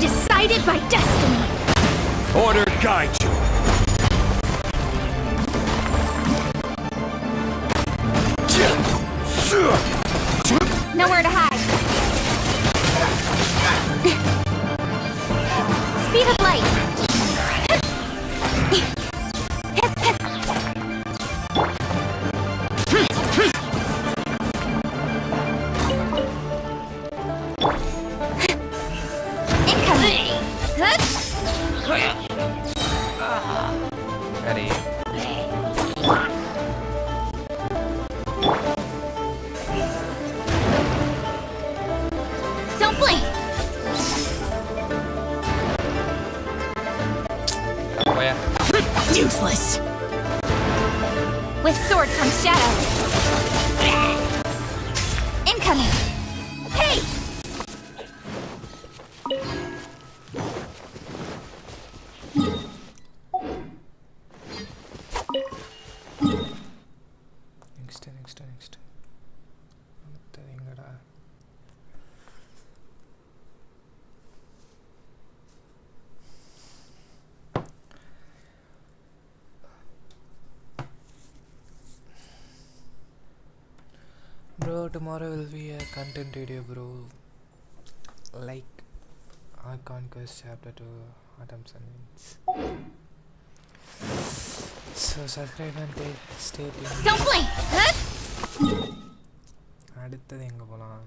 [SPEAKER 3] Decided by destiny.
[SPEAKER 1] Order guide you.
[SPEAKER 3] Nowhere to hide. Speed of light.
[SPEAKER 4] Ready.
[SPEAKER 3] Don't blink.
[SPEAKER 4] Where?
[SPEAKER 3] Useless. With sword comes shadow. Incoming. Hey!
[SPEAKER 4] Next. அடுத்தது எங்கடா? Bro, tomorrow will be a content video, bro. Like Archon Quest Chapter 2 Atoms and Winds. So subscribe and stay tuned.
[SPEAKER 3] Don't blink.
[SPEAKER 4] அடுத்தது எங்க போலாம்?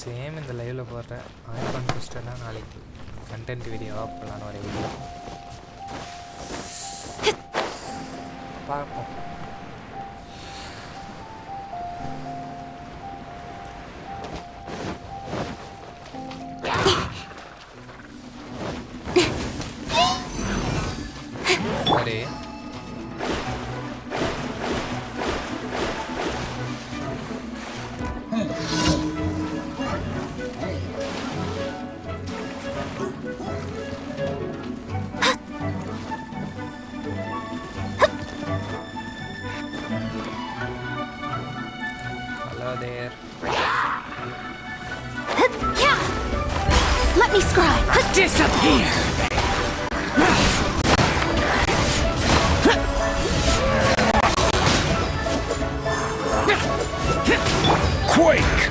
[SPEAKER 4] Same இந்த லைவ்ல போடுறேன். Argon குஸ்ட்னா நாளைக்கு content video போடலான்னு ஒரு வீடியோ பார்ப்போம். சரி there.
[SPEAKER 3] Let me scribe.
[SPEAKER 1] Disappear! Quake!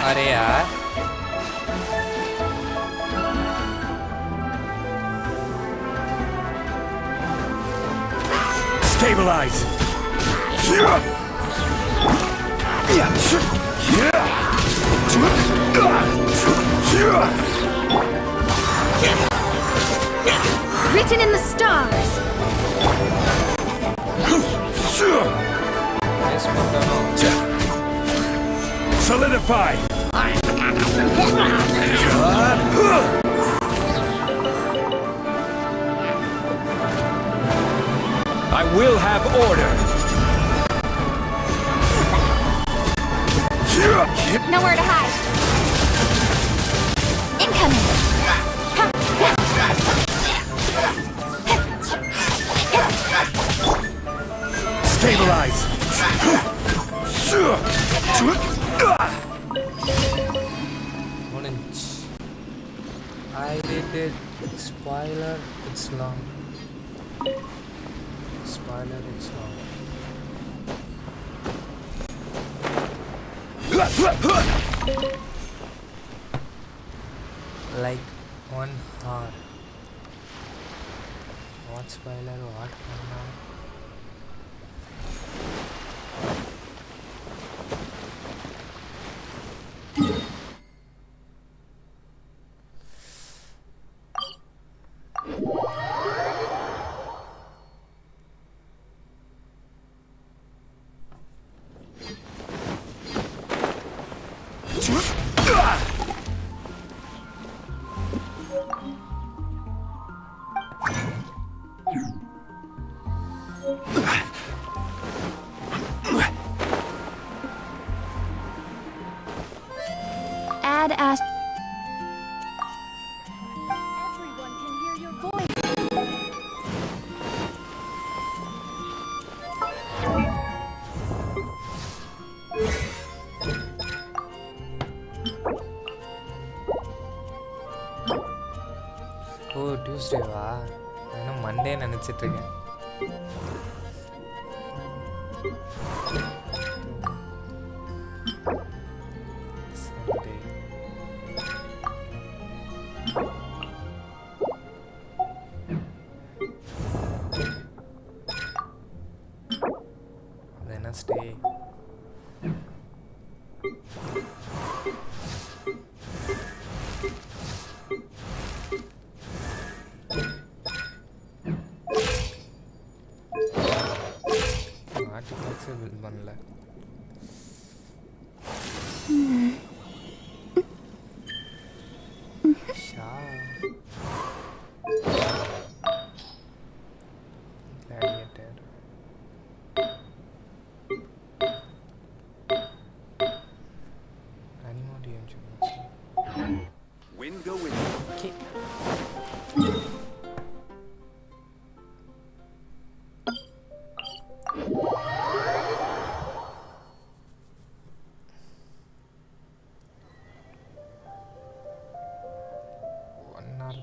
[SPEAKER 4] अरे यार
[SPEAKER 1] Stabilize!
[SPEAKER 3] Written in the stars.
[SPEAKER 15] Solidify! I will have order!
[SPEAKER 3] Nowhere to hide. Incoming.
[SPEAKER 15] Stabilize!
[SPEAKER 4] Orange. I did it. Spoiler, it's long. Spoiler, it's long. Like 1 hour. What spoiler? What 1 hour?
[SPEAKER 3] Ad Ast.
[SPEAKER 2] Everyone can hear your voice.
[SPEAKER 4] Oh, Tuesday வா? நான் Monday நினைச்சிட்டு இருக்கேன். Wednesday. Artifacts build பண்ணல. Gladiator.
[SPEAKER 15] Win go win.
[SPEAKER 4] Okay.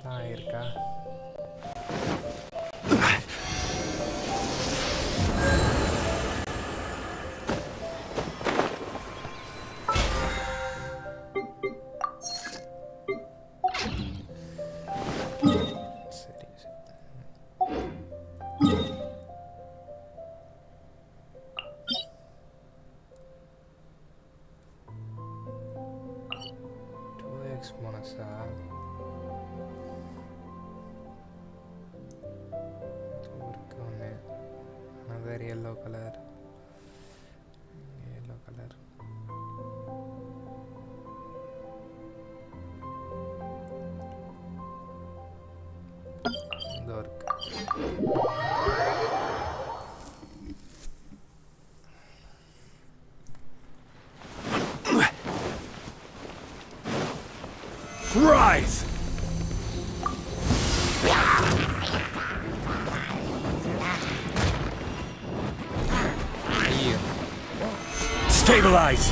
[SPEAKER 4] தான் இருக்கா yellow color. Dark.
[SPEAKER 15] Rise! Stabilize!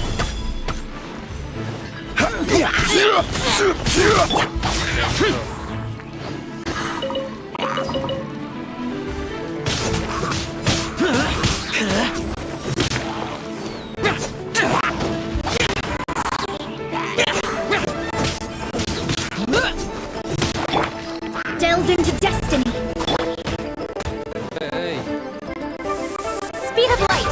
[SPEAKER 3] Delve into destiny.
[SPEAKER 15] Hey.
[SPEAKER 3] Speed of light.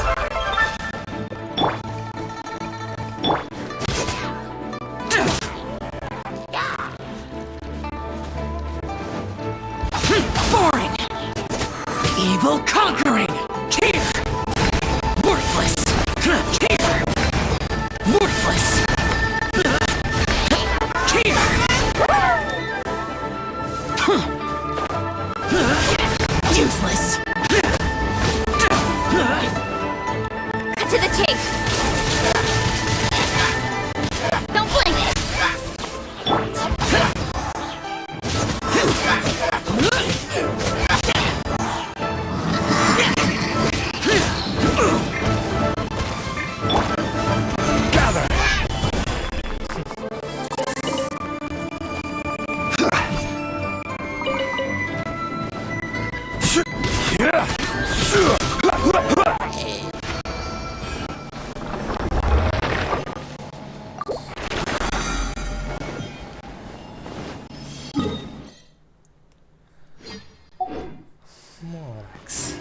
[SPEAKER 1] Evil conquering! Here! Worthless! Here! Worthless! Here! Useless!
[SPEAKER 2] Cut to the chase! Don't blink!
[SPEAKER 4] Morax.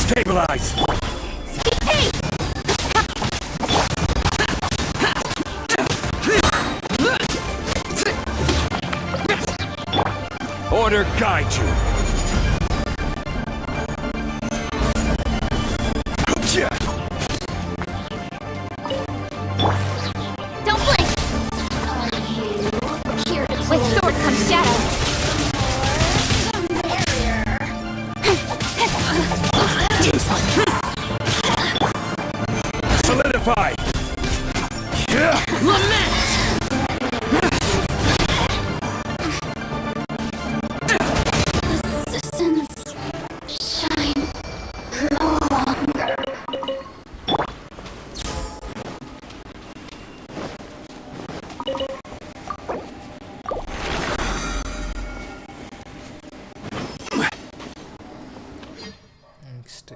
[SPEAKER 15] Stabilize! Order guide you.
[SPEAKER 2] Don't blink! With sword comes shadow.
[SPEAKER 15] Solidify!
[SPEAKER 1] Lament!
[SPEAKER 2] Resistance shine no longer.
[SPEAKER 4] Next.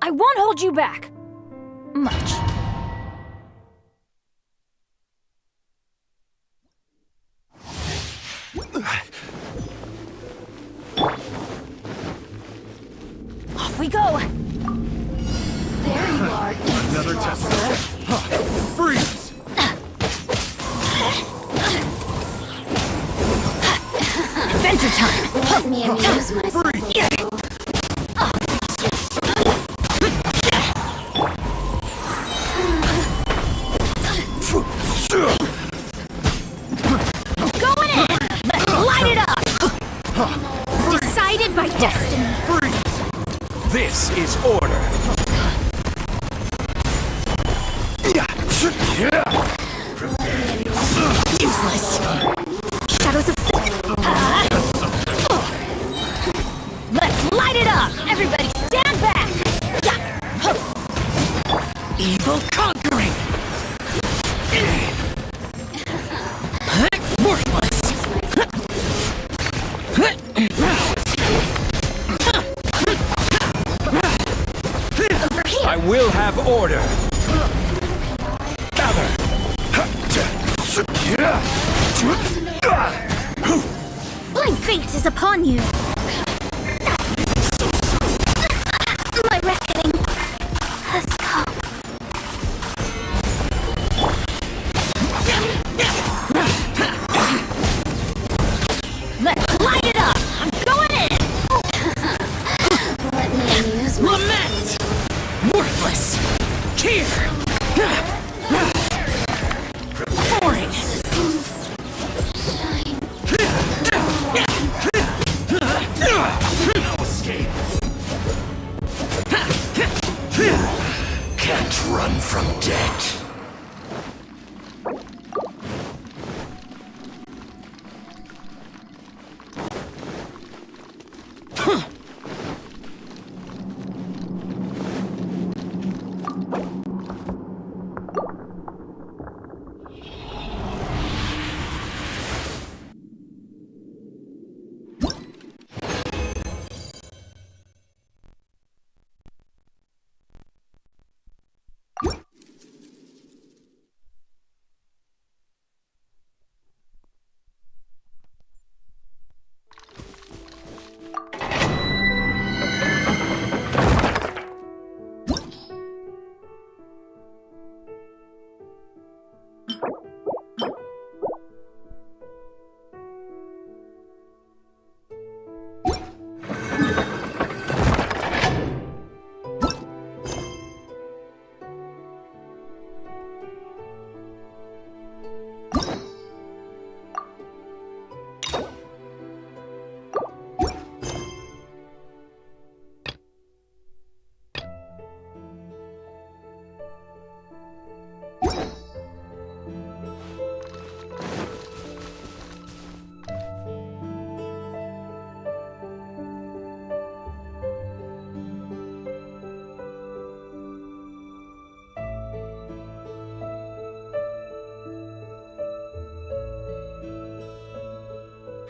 [SPEAKER 2] I won't hold you back. Much. Off we go. There you are.
[SPEAKER 15] Another test. Freeze!
[SPEAKER 2] Adventure time.
[SPEAKER 3] Let me amuse myself.
[SPEAKER 2] Going in. Let's light it up. Decided by destiny.
[SPEAKER 15] This is order.
[SPEAKER 2] Useless. Shadows of... Let's light it up. Everybody stand back.
[SPEAKER 1] Evil conquering! Worthless!
[SPEAKER 15] I will have order.
[SPEAKER 2] fate is upon you. My reckoning has come. Let's light it up! I'm going in! Let me use my... Lament! Worthless! Here! Boring!
[SPEAKER 15] No escape. Can't run from death.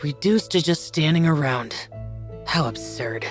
[SPEAKER 11] Reduced to just standing around. How absurd.